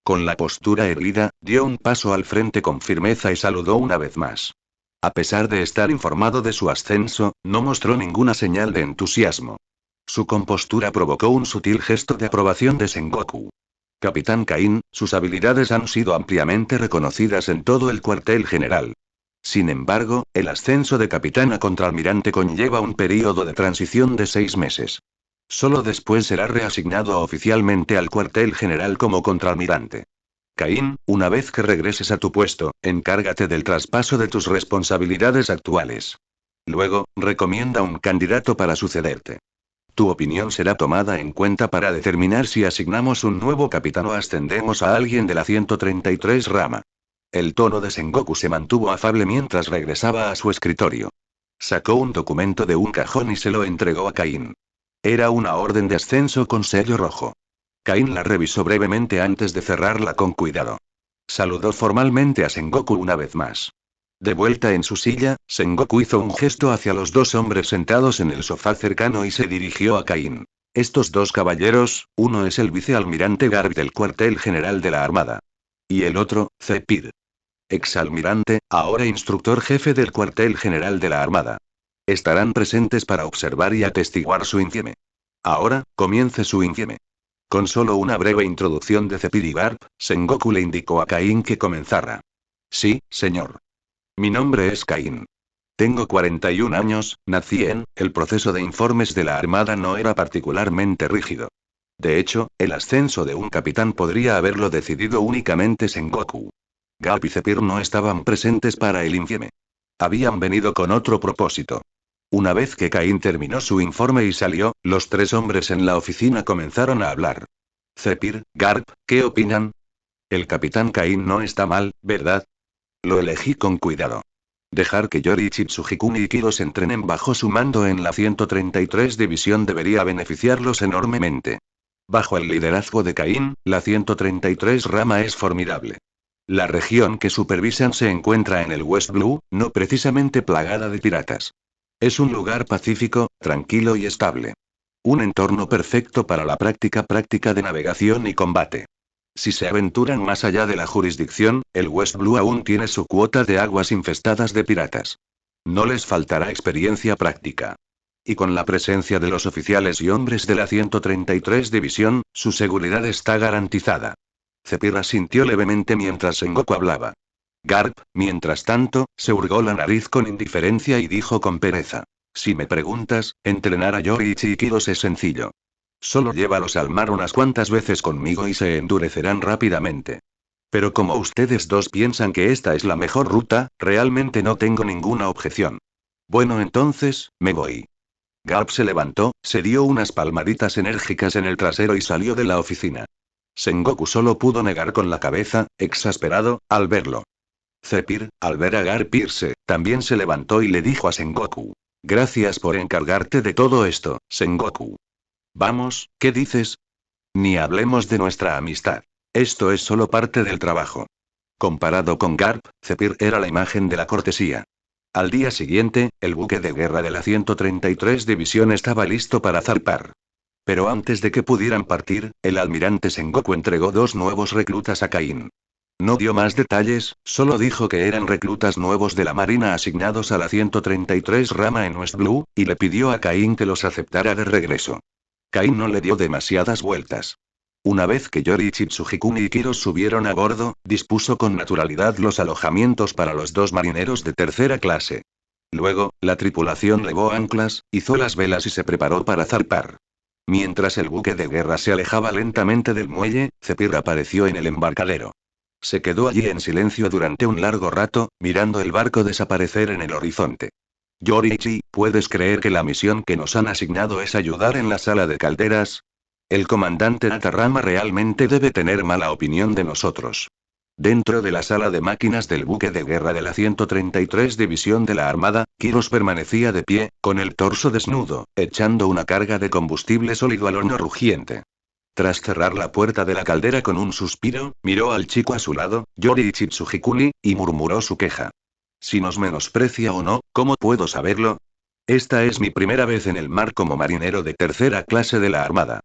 Con la postura erguida, dio un paso al frente con firmeza y saludó una vez más. A pesar de estar informado de su ascenso, no mostró ninguna señal de entusiasmo. Su compostura provocó un sutil gesto de aprobación de Sengoku. Capitán Caín, sus habilidades han sido ampliamente reconocidas en todo el cuartel general. Sin embargo, el ascenso de capitán a contraalmirante conlleva un período de transición de 6 meses. Solo después será reasignado oficialmente al cuartel general como contraalmirante. Caín, una vez que regreses a tu puesto, encárgate del traspaso de tus responsabilidades actuales. Luego, recomienda un candidato para sucederte. Tu opinión será tomada en cuenta para determinar si asignamos un nuevo capitán o ascendemos a alguien de la 133 rama. El tono de Sengoku se mantuvo afable mientras regresaba a su escritorio. Sacó un documento de un cajón y se lo entregó a Caín. Era una orden de ascenso con sello rojo. Caín la revisó brevemente antes de cerrarla con cuidado. Saludó formalmente a Sengoku una vez más. De vuelta en su silla, Sengoku hizo un gesto hacia los dos hombres sentados en el sofá cercano y se dirigió a Caín. Estos dos caballeros, uno es el vicealmirante Garp del cuartel general de la Armada. Y el otro, Zephyr. Exalmirante, ahora instructor jefe del cuartel general de la Armada. Estarán presentes para observar y atestiguar su infieme. Ahora, comience su infieme. Con solo una breve introducción de Zephyr y Garp, Sengoku le indicó a Caín que comenzara. Sí, señor. Mi nombre es Caín. Tengo 41 años, nací el proceso de informes de la Armada no era particularmente rígido. De hecho, el ascenso de un capitán podría haberlo decidido únicamente Sengoku. Garp y Zephyr no estaban presentes para el infieme. Habían venido con otro propósito. Una vez que Caín terminó su informe y salió, los tres hombres en la oficina comenzaron a hablar. Zephyr, Garp, ¿qué opinan? El capitán Caín no está mal, ¿verdad? Lo elegí con cuidado. Dejar que Yoriichi Tsujikuni y Kiro se entrenen bajo su mando en la 133 División debería beneficiarlos enormemente. Bajo el liderazgo de Caín, la 133 rama es formidable. La región que supervisan se encuentra en el West Blue, no precisamente plagada de piratas. Es un lugar pacífico, tranquilo y estable. Un entorno perfecto para la práctica de navegación y combate. Si se aventuran más allá de la jurisdicción, el West Blue aún tiene su cuota de aguas infestadas de piratas. No les faltará experiencia práctica. Y con la presencia de los oficiales y hombres de la 133 División, su seguridad está garantizada. Zephyr asintió levemente mientras Sengoku hablaba. Garp, mientras tanto, se hurgó la nariz con indiferencia y dijo con pereza. Si me preguntas, entrenar a Yoriichi y Kiros es sencillo. Solo llévalos al mar unas cuantas veces conmigo y se endurecerán rápidamente. Pero como ustedes dos piensan que esta es la mejor ruta, realmente no tengo ninguna objeción. Bueno, entonces, me voy. Garp se levantó, se dio unas palmaditas enérgicas en el trasero y salió de la oficina. Sengoku solo pudo negar con la cabeza, exasperado, al verlo. Zephyr, al ver a Garp irse, también se levantó y le dijo a Sengoku. Gracias por encargarte de todo esto, Sengoku. Vamos, ¿qué dices? Ni hablemos de nuestra amistad. Esto es solo parte del trabajo. Comparado con Garp, Zephyr era la imagen de la cortesía. Al día siguiente, el buque de guerra de la 133 División estaba listo para zarpar. Pero antes de que pudieran partir, el almirante Sengoku entregó dos nuevos reclutas a Caín. No dio más detalles, solo dijo que eran reclutas nuevos de la Marina asignados a la 133 rama en West Blue, y le pidió a Caín que los aceptara de regreso. Caín no le dio demasiadas vueltas. Una vez que Yoriichi Tsujikuni y Kiro subieron a bordo, dispuso con naturalidad los alojamientos para los dos marineros de tercera clase. Luego, la tripulación levó anclas, hizo las velas y se preparó para zarpar. Mientras el buque de guerra se alejaba lentamente del muelle, Zephyr apareció en el embarcadero. Se quedó allí en silencio durante un largo rato, mirando el barco desaparecer en el horizonte. Yoriichi, ¿puedes creer que la misión que nos han asignado es ayudar en la sala de calderas? El comandante Natarama realmente debe tener mala opinión de nosotros. Dentro de la sala de máquinas del buque de guerra de la 133 División de la Armada, Kiros permanecía de pie, con el torso desnudo, echando una carga de combustible sólido al horno rugiente. Tras cerrar la puerta de la caldera con un suspiro, miró al chico a su lado, Yoriichi Tsujikuni, y murmuró su queja. Si nos menosprecia o no, ¿cómo puedo saberlo? Esta es mi primera vez en el mar como marinero de tercera clase de la Armada.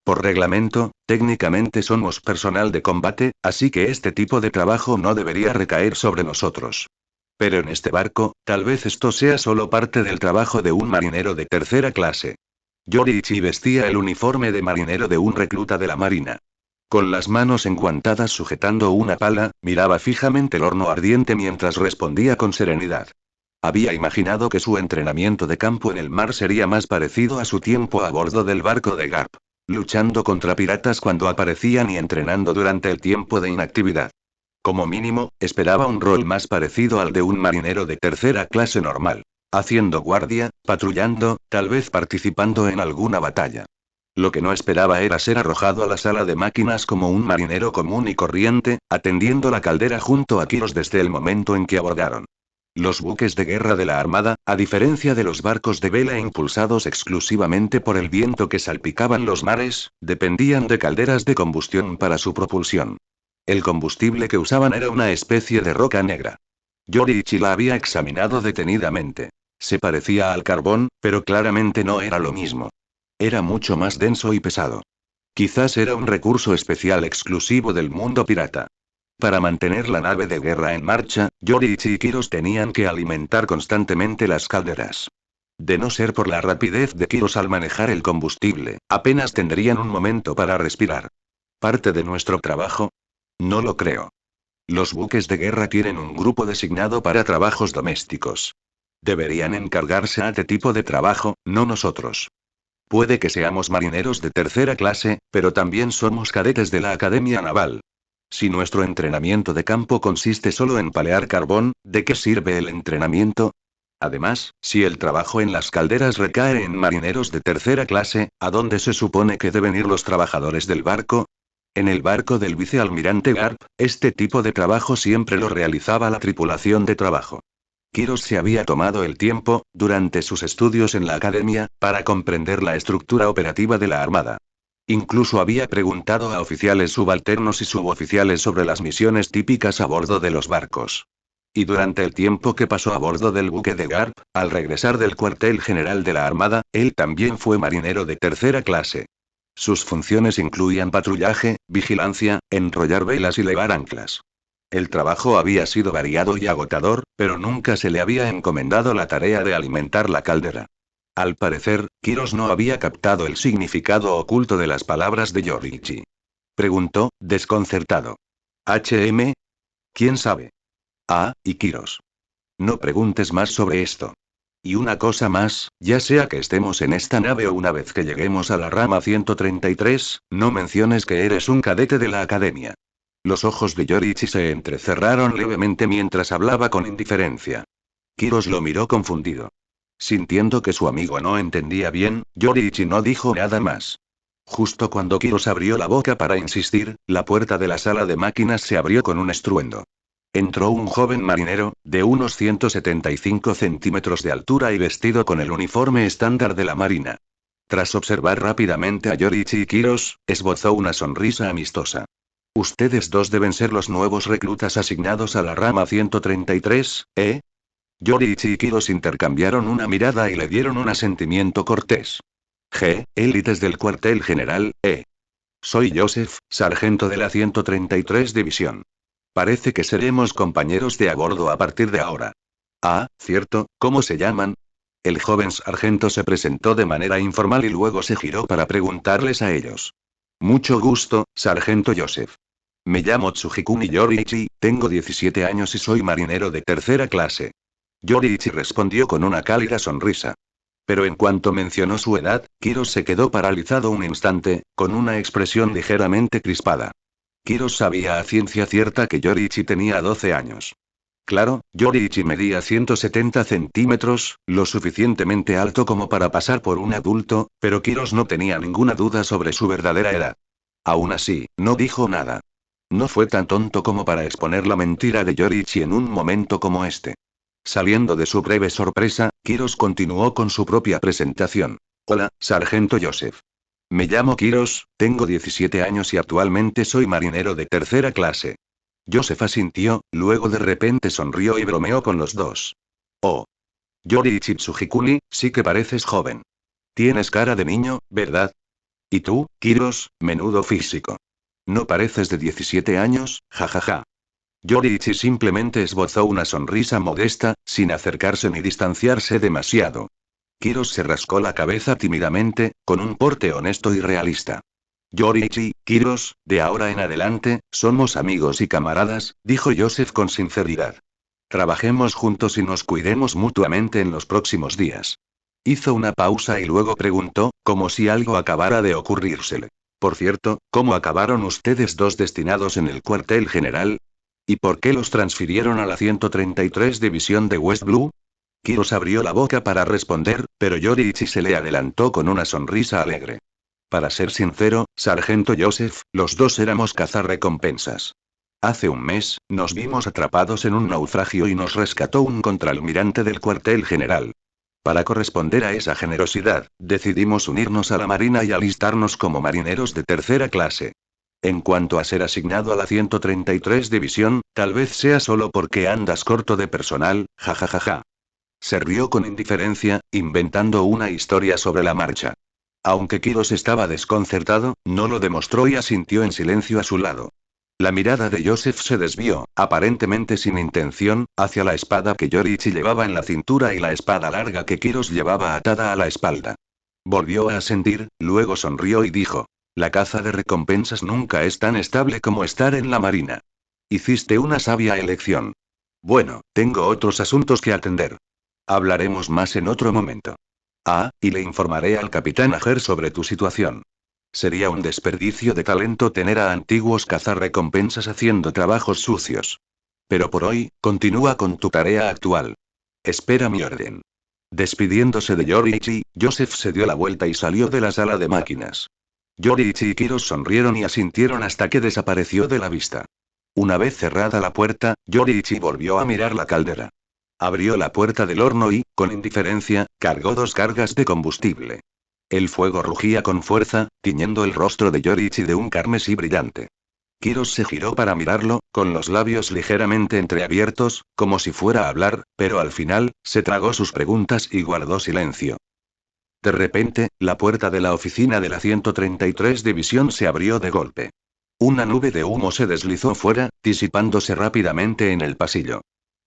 Por reglamento, técnicamente somos personal de combate, así que este tipo de trabajo no debería recaer sobre nosotros. Pero en este barco, tal vez esto sea solo parte del trabajo de un marinero de tercera clase. Yoriichi vestía el uniforme de marinero de un recluta de la marina. Con las manos enguantadas sujetando una pala, miraba fijamente el horno ardiente mientras respondía con serenidad. Había imaginado que su entrenamiento de campo en el mar sería más parecido a su tiempo a bordo del barco de Garp, luchando contra piratas cuando aparecían y entrenando durante el tiempo de inactividad. Como mínimo, esperaba un rol más parecido al de un marinero de tercera clase normal, haciendo guardia, patrullando, tal vez participando en alguna batalla. Lo que no esperaba era ser arrojado a la sala de máquinas como un marinero común y corriente, atendiendo la caldera junto a Kiros desde el momento en que abordaron. Los buques de guerra de la Armada, a diferencia de los barcos de vela impulsados exclusivamente por el viento que salpicaban los mares, dependían de calderas de combustión para su propulsión. El combustible que usaban era una especie de roca negra. Yoriichi la había examinado detenidamente. Se parecía al carbón, pero claramente no era lo mismo. Era mucho más denso y pesado. Quizás era un recurso especial exclusivo del mundo pirata. Para mantener la nave de guerra en marcha, Yoriichi y Kiros tenían que alimentar constantemente las calderas. De no ser por la rapidez de Kiros al manejar el combustible, apenas tendrían un momento para respirar. ¿Parte de nuestro trabajo? No lo creo. Los buques de guerra tienen un grupo designado para trabajos domésticos. Deberían encargarse a este tipo de trabajo, no nosotros. Puede que seamos marineros de tercera clase, pero también somos cadetes de la Academia Naval. Si nuestro entrenamiento de campo consiste solo en palear carbón, ¿de qué sirve el entrenamiento? Además, si el trabajo en las calderas recae en marineros de tercera clase, ¿a dónde se supone que deben ir los trabajadores del barco? En el barco del vicealmirante Garp, este tipo de trabajo siempre lo realizaba la tripulación de trabajo. Kiros se había tomado el tiempo, durante sus estudios en la academia, para comprender la estructura operativa de la Armada. Incluso había preguntado a oficiales subalternos y suboficiales sobre las misiones típicas a bordo de los barcos. Y durante el tiempo que pasó a bordo del buque de Garp, al regresar del cuartel general de la Armada, él también fue marinero de tercera clase. Sus funciones incluían patrullaje, vigilancia, enrollar velas y levar anclas. El trabajo había sido variado y agotador, pero nunca se le había encomendado la tarea de alimentar la caldera. Al parecer, Kiros no había captado el significado oculto de las palabras de Yoriichi. Preguntó, desconcertado. ¿HM? ¿Quién sabe? Ah, y Kiros. No preguntes más sobre esto. Y una cosa más, ya sea que estemos en esta nave o una vez que lleguemos a la rama 133, no menciones que eres un cadete de la academia. Los ojos de Yoriichi se entrecerraron levemente mientras hablaba con indiferencia. Kiros lo miró confundido. Sintiendo que su amigo no entendía bien, Yoriichi no dijo nada más. Justo cuando Kiros abrió la boca para insistir, la puerta de la sala de máquinas se abrió con un estruendo. Entró un joven marinero, de unos 175 centímetros de altura y vestido con el uniforme estándar de la marina. Tras observar rápidamente a Yoriichi y Kiros, esbozó una sonrisa amistosa. Ustedes dos deben ser los nuevos reclutas asignados a la rama 133, ¿eh? Yoriichi y Kiros intercambiaron una mirada y le dieron un asentimiento cortés. Élites del cuartel general, Soy Joseph, sargento de la 133 División. Parece que seremos compañeros de a bordo a partir de ahora. Ah, cierto, ¿cómo se llaman? El joven sargento se presentó de manera informal y luego se giró para preguntarles a ellos. Mucho gusto, sargento Joseph. Me llamo Tsujikuni Yoriichi, tengo 17 años y soy marinero de tercera clase. Yoriichi respondió con una cálida sonrisa. Pero en cuanto mencionó su edad, Kiros se quedó paralizado un instante, con una expresión ligeramente crispada. Kiros sabía a ciencia cierta que Yoriichi tenía 12 años. Claro, Yoriichi medía 170 centímetros, lo suficientemente alto como para pasar por un adulto, pero Kiros no tenía ninguna duda sobre su verdadera edad. Aún así, no dijo nada. No fue tan tonto como para exponer la mentira de Yoriichi en un momento como este. Saliendo de su breve sorpresa, Kiros continuó con su propia presentación. Hola, sargento Joseph. Me llamo Kiros, tengo 17 años y actualmente soy marinero de tercera clase. Joseph asintió, luego de repente sonrió y bromeó con los dos. Oh. Yoriichi Tsujikuni, sí que pareces joven. Tienes cara de niño, ¿verdad? ¿Y tú, Kiros, menudo físico? ¿No pareces de 17 años, jajaja? Yoriichi simplemente esbozó una sonrisa modesta, sin acercarse ni distanciarse demasiado. Kiros se rascó la cabeza tímidamente, con un porte honesto y realista. Yoriichi, Kiros, de ahora en adelante, somos amigos y camaradas, dijo Joseph con sinceridad. Trabajemos juntos y nos cuidemos mutuamente en los próximos días. Hizo una pausa y luego preguntó, como si algo acabara de ocurrírsele. Por cierto, ¿cómo acabaron ustedes dos destinados en el cuartel general? ¿Y por qué los transfirieron a la 133 División de West Blue? Kiros abrió la boca para responder, pero Yoriichi se le adelantó con una sonrisa alegre. Para ser sincero, sargento Joseph, los dos éramos cazarrecompensas. Hace un mes, nos vimos atrapados en un naufragio y nos rescató un contraalmirante del cuartel general. Para corresponder a esa generosidad, decidimos unirnos a la Marina y alistarnos como marineros de tercera clase. En cuanto a ser asignado a la 133 División, tal vez sea solo porque andas corto de personal, jajajaja. Se rió con indiferencia, inventando una historia sobre la marcha. Aunque Kiros estaba desconcertado, no lo demostró y asintió en silencio a su lado. La mirada de Joseph se desvió, aparentemente sin intención, hacia la espada que Yoriichi llevaba en la cintura y la espada larga que Kiros llevaba atada a la espalda. Volvió a asentir, luego sonrió y dijo: la caza de recompensas nunca es tan estable como estar en la marina. Hiciste una sabia elección. Bueno, tengo otros asuntos que atender. Hablaremos más en otro momento. Ah, y le informaré al capitán Ager sobre tu situación. Sería un desperdicio de talento tener a antiguos cazarrecompensas haciendo trabajos sucios. Pero por hoy, continúa con tu tarea actual. Espera mi orden. Despidiéndose de Yoriichi, Joseph se dio la vuelta y salió de la sala de máquinas. Yoriichi y Kiros sonrieron y asintieron hasta que desapareció de la vista. Una vez cerrada la puerta, Yoriichi volvió a mirar la caldera. Abrió la puerta del horno y, con indiferencia, cargó 2 cargas de combustible. El fuego rugía con fuerza, tiñendo el rostro de Yoriichi de un carmesí brillante. Kiros se giró para mirarlo, con los labios ligeramente entreabiertos, como si fuera a hablar, pero al final, se tragó sus preguntas y guardó silencio. De repente, la puerta de la oficina de la 133 División se abrió de golpe. Una nube de humo se deslizó fuera, disipándose rápidamente en el pasillo.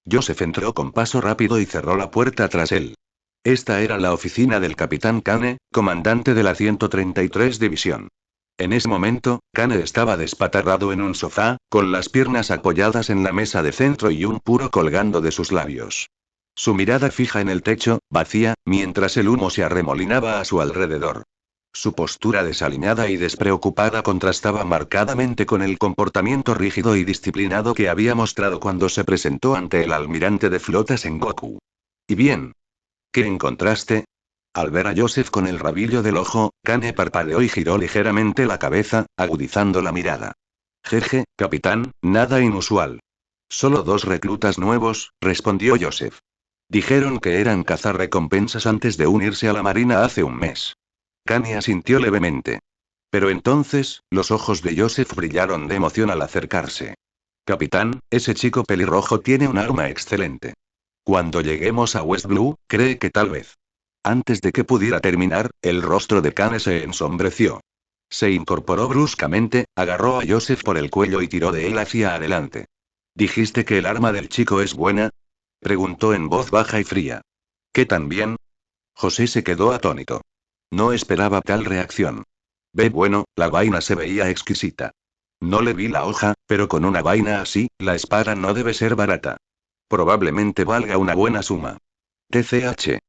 Joseph entró con paso rápido y cerró la puerta tras él. Esta era la oficina del capitán Kane, comandante de la 133 División. En ese momento, Kane estaba despatarrado en un sofá, con las piernas apoyadas en la mesa de centro y un puro colgando de sus labios. Su mirada fija en el techo, vacía, mientras el humo se arremolinaba a su alrededor. Su postura desaliñada y despreocupada contrastaba marcadamente con el comportamiento rígido y disciplinado que había mostrado cuando se presentó ante el almirante de flotas en Goku. ¿Y bien? ¿Qué encontraste? Al ver a Joseph con el rabillo del ojo, Kane parpadeó y giró ligeramente la cabeza, agudizando la mirada. Jeje, capitán, nada inusual. Solo 2 reclutas nuevos, respondió Joseph. Dijeron que eran cazarrecompensas antes de unirse a la marina hace un mes. Kane asintió levemente. Pero entonces, los ojos de Joseph brillaron de emoción al acercarse. Capitán, ese chico pelirrojo tiene un arma excelente. Cuando lleguemos a West Blue, cree que tal vez. Antes de que pudiera terminar, el rostro de Kane se ensombreció. Se incorporó bruscamente, agarró a Joseph por el cuello y tiró de él hacia adelante. ¿Dijiste que el arma del chico es buena? Preguntó en voz baja y fría. ¿Qué tan bien? José se quedó atónito. No esperaba tal reacción. Bueno, la vaina se veía exquisita. No le vi la hoja, pero con una vaina así, la espada no debe ser barata. Probablemente valga una buena suma. TCH.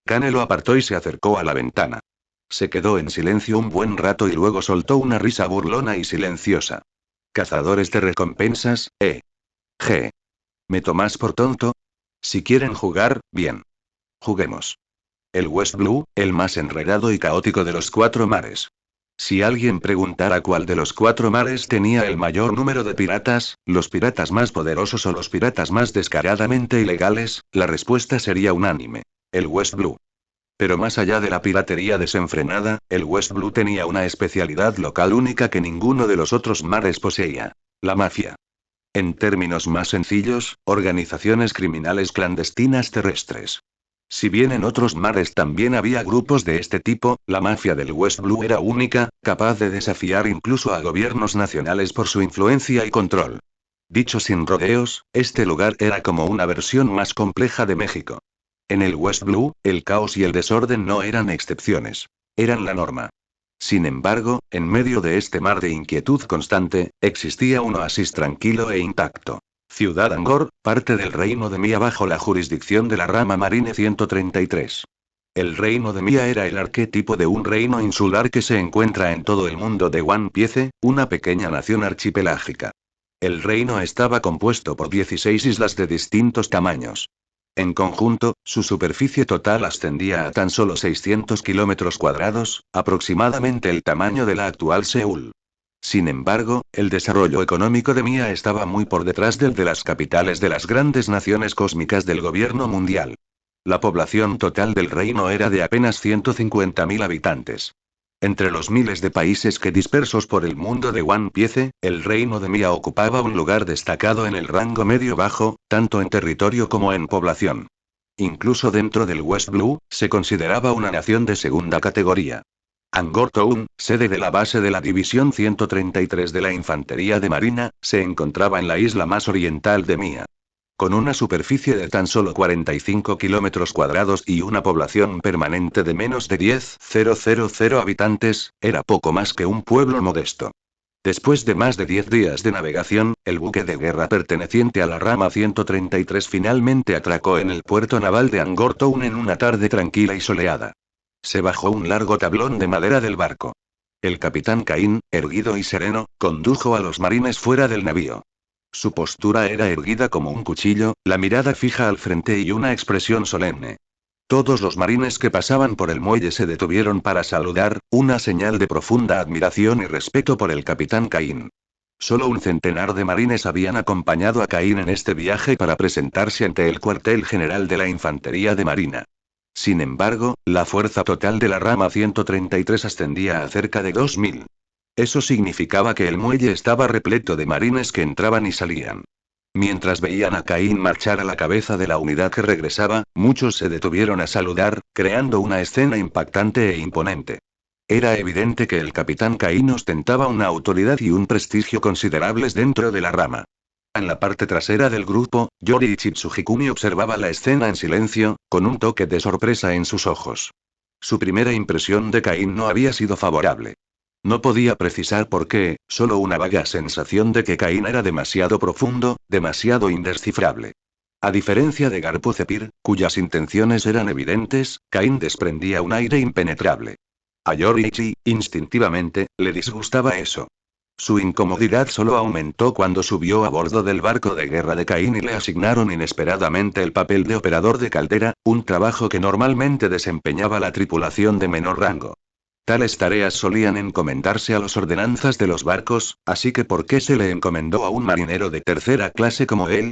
Kane lo apartó y se acercó a la ventana. Se quedó en silencio un buen rato y luego soltó una risa burlona y silenciosa. Cazadores de recompensas, G. ¿Me tomás por tonto? Si quieren jugar, bien. Juguemos. El West Blue, el más enredado y caótico de los 4 mares. Si alguien preguntara cuál de los 4 mares tenía el mayor número de piratas, los piratas más poderosos o los piratas más descaradamente ilegales, la respuesta sería unánime. El West Blue. Pero más allá de la piratería desenfrenada, el West Blue tenía una especialidad local única que ninguno de los otros mares poseía. La mafia. En términos más sencillos, organizaciones criminales clandestinas terrestres. Si bien en otros mares también había grupos de este tipo, la mafia del West Blue era única, capaz de desafiar incluso a gobiernos nacionales por su influencia y control. Dicho sin rodeos, este lugar era como una versión más compleja de México. En el West Blue, el caos y el desorden no eran excepciones. Eran la norma. Sin embargo, en medio de este mar de inquietud constante, existía un oasis tranquilo e intacto. Ciudad Angkor, parte del reino de Mia bajo la jurisdicción de la rama Marine 133. El reino de Mia era el arquetipo de un reino insular que se encuentra en todo el mundo de One Piece, una pequeña nación archipelágica. El reino estaba compuesto por 16 islas de distintos tamaños. En conjunto, su superficie total ascendía a tan solo 600 kilómetros cuadrados, aproximadamente el tamaño de la actual Seúl. Sin embargo, el desarrollo económico de Mia estaba muy por detrás del de las capitales de las grandes naciones cósmicas del gobierno mundial. La población total del reino era de apenas 150.000 habitantes. Entre los miles de países que dispersos por el mundo de One Piece, el reino de Mia ocupaba un lugar destacado en el rango medio-bajo, tanto en territorio como en población. Incluso dentro del West Blue, se consideraba una nación de segunda categoría. Angkor Town, sede de la base de la División 133 de la Infantería de Marina, se encontraba en la isla más oriental de Mia. Con una superficie de tan solo 45 kilómetros cuadrados y una población permanente de menos de 10.000 habitantes, era poco más que un pueblo modesto. Después de más de 10 días de navegación, el buque de guerra perteneciente a la rama 133 finalmente atracó en el puerto naval de Angkor Town en una tarde tranquila y soleada. Se bajó un largo tablón de madera del barco. El capitán Caín, erguido y sereno, condujo a los marines fuera del navío. Su postura era erguida como un cuchillo, la mirada fija al frente y una expresión solemne. Todos los marines que pasaban por el muelle se detuvieron para saludar, una señal de profunda admiración y respeto por el capitán Caín. Solo un centenar de marines habían acompañado a Caín en este viaje para presentarse ante el cuartel general de la Infantería de Marina. Sin embargo, la fuerza total de la rama 133 ascendía a cerca de 2.000. Eso significaba que el muelle estaba repleto de marines que entraban y salían. Mientras veían a Caín marchar a la cabeza de la unidad que regresaba, muchos se detuvieron a saludar, creando una escena impactante e imponente. Era evidente que el capitán Caín ostentaba una autoridad y un prestigio considerables dentro de la rama. En la parte trasera del grupo, Yori Chitsugikuni observaba la escena en silencio, con un toque de sorpresa en sus ojos. Su primera impresión de Caín no había sido favorable. No podía precisar por qué, solo una vaga sensación de que Caín era demasiado profundo, demasiado indescifrable. A diferencia de Garpu Cepir, cuyas intenciones eran evidentes, Caín desprendía un aire impenetrable. A Yoriichi, instintivamente, le disgustaba eso. Su incomodidad solo aumentó cuando subió a bordo del barco de guerra de Caín y le asignaron inesperadamente el papel de operador de caldera, un trabajo que normalmente desempeñaba la tripulación de menor rango. Tales tareas solían encomendarse a los ordenanzas de los barcos, así que ¿por qué se le encomendó a un marinero de tercera clase como él?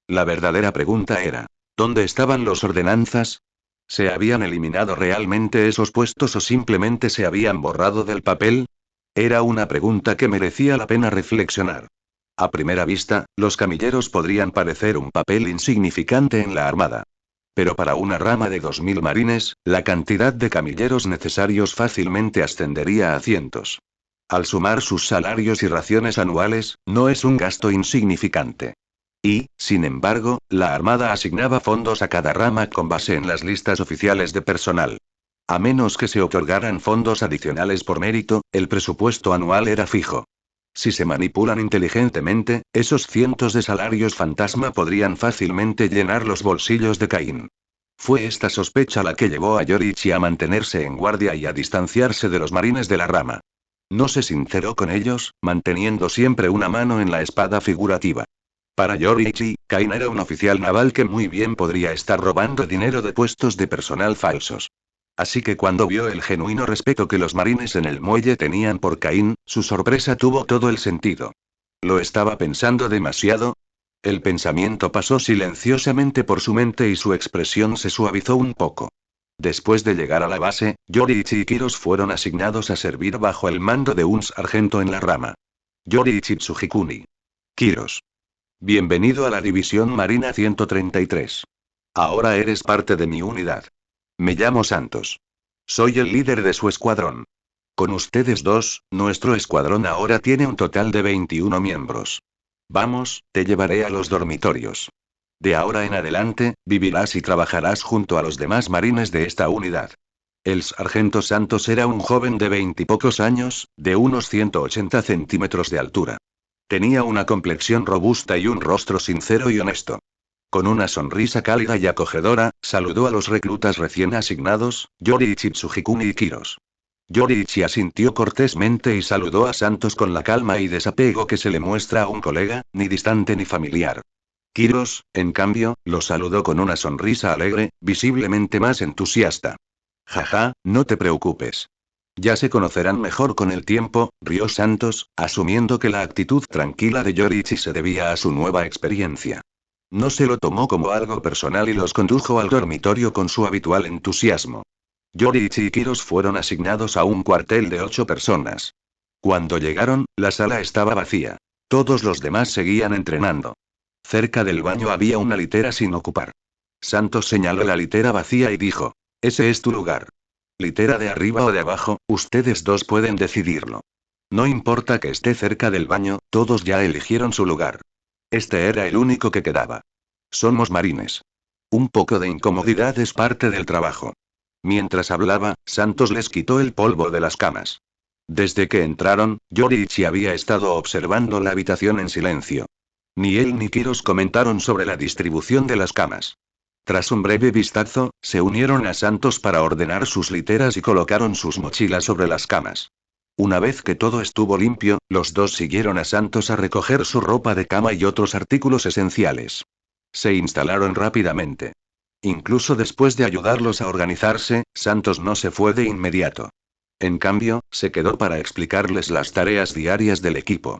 La verdadera pregunta era, ¿dónde estaban los ordenanzas? ¿Se habían eliminado realmente esos puestos o simplemente se habían borrado del papel? Era una pregunta que merecía la pena reflexionar. A primera vista, los camilleros podrían parecer un papel insignificante en la armada. Pero para una rama de 2.000 marines, la cantidad de camilleros necesarios fácilmente ascendería a cientos. Al sumar sus salarios y raciones anuales, no es un gasto insignificante. Y, sin embargo, la Armada asignaba fondos a cada rama con base en las listas oficiales de personal. A menos que se otorgaran fondos adicionales por mérito, el presupuesto anual era fijo. Si se manipulan inteligentemente, esos cientos de salarios fantasma podrían fácilmente llenar los bolsillos de Caín. Fue esta sospecha la que llevó a Yoriichi a mantenerse en guardia y a distanciarse de los marines de la rama. No se sinceró con ellos, manteniendo siempre una mano en la espada figurativa. Para Yoriichi, Caín era un oficial naval que muy bien podría estar robando dinero de puestos de personal falsos. Así que cuando vio el genuino respeto que los marines en el muelle tenían por Caín, su sorpresa tuvo todo el sentido. ¿Lo estaba pensando demasiado? El pensamiento pasó silenciosamente por su mente y su expresión se suavizó un poco. Después de llegar a la base, Yoriichi y Kiros fueron asignados a servir bajo el mando de un sargento en la rama. Yoriichi Tsujikuni. Kiros. Bienvenido a la División Marina 133. Ahora eres parte de mi unidad. Me llamo Santos. Soy el líder de su escuadrón. Con ustedes dos, nuestro escuadrón ahora tiene un total de 21 miembros. Vamos, te llevaré a los dormitorios. De ahora en adelante, vivirás y trabajarás junto a los demás marines de esta unidad. El sargento Santos era un joven de 20 y pocos años, de unos 180 centímetros de altura. Tenía una complexión robusta y un rostro sincero y honesto. Con una sonrisa cálida y acogedora, saludó a los reclutas recién asignados, Yoriichi Tsujikuni y Kiros. Yoriichi asintió cortésmente y saludó a Santos con la calma y desapego que se le muestra a un colega, ni distante ni familiar. Kiros, en cambio, lo saludó con una sonrisa alegre, visiblemente más entusiasta. Jaja, no te preocupes. Ya se conocerán mejor con el tiempo, rió Santos, asumiendo que la actitud tranquila de Yoriichi se debía a su nueva experiencia. No se lo tomó como algo personal y los condujo al dormitorio con su habitual entusiasmo. Yoriichi y Kiros fueron asignados a un cuartel de 8 personas. Cuando llegaron, la sala estaba vacía. Todos los demás seguían entrenando. Cerca del baño había una litera sin ocupar. Santos señaló la litera vacía y dijo: Ese es tu lugar. Litera de arriba o de abajo, ustedes dos pueden decidirlo. No importa que esté cerca del baño, todos ya eligieron su lugar. Este era el único que quedaba. Somos marines. Un poco de incomodidad es parte del trabajo. Mientras hablaba, Santos les quitó el polvo de las camas. Desde que entraron, Yoriichi había estado observando la habitación en silencio. Ni él ni Kiros comentaron sobre la distribución de las camas. Tras un breve vistazo, se unieron a Santos para ordenar sus literas y colocaron sus mochilas sobre las camas. Una vez que todo estuvo limpio, los dos siguieron a Santos a recoger su ropa de cama y otros artículos esenciales. Se instalaron rápidamente. Incluso después de ayudarlos a organizarse, Santos no se fue de inmediato. En cambio, se quedó para explicarles las tareas diarias del equipo.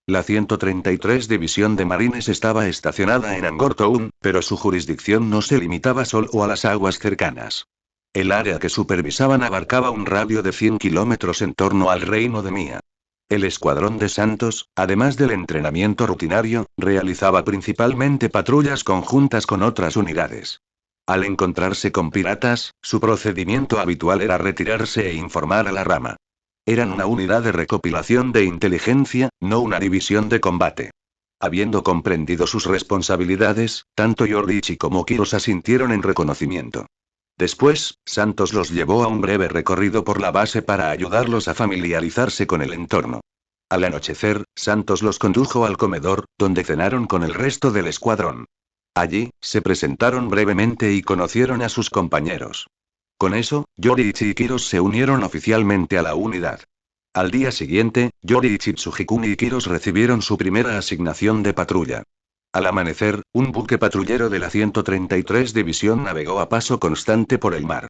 La 133 División de Marines estaba estacionada en Angkor Town, pero su jurisdicción no se limitaba solo a las aguas cercanas. El área que supervisaban abarcaba un radio de 100 kilómetros en torno al reino de Mia. El escuadrón de Santos, además del entrenamiento rutinario, realizaba principalmente patrullas conjuntas con otras unidades. Al encontrarse con piratas, su procedimiento habitual era retirarse e informar a la rama. Eran una unidad de recopilación de inteligencia, no una división de combate. Habiendo comprendido sus responsabilidades, tanto Yoriichi como Kiros asintieron en reconocimiento. Después, Santos los llevó a un breve recorrido por la base para ayudarlos a familiarizarse con el entorno. Al anochecer, Santos los condujo al comedor, donde cenaron con el resto del escuadrón. Allí, se presentaron brevemente y conocieron a sus compañeros. Con eso, Yoriichi y Kiros se unieron oficialmente a la unidad. Al día siguiente, Yoriichi Tsujikuni y Kiros recibieron su primera asignación de patrulla. Al amanecer, un buque patrullero de la 133 División navegó a paso constante por el mar.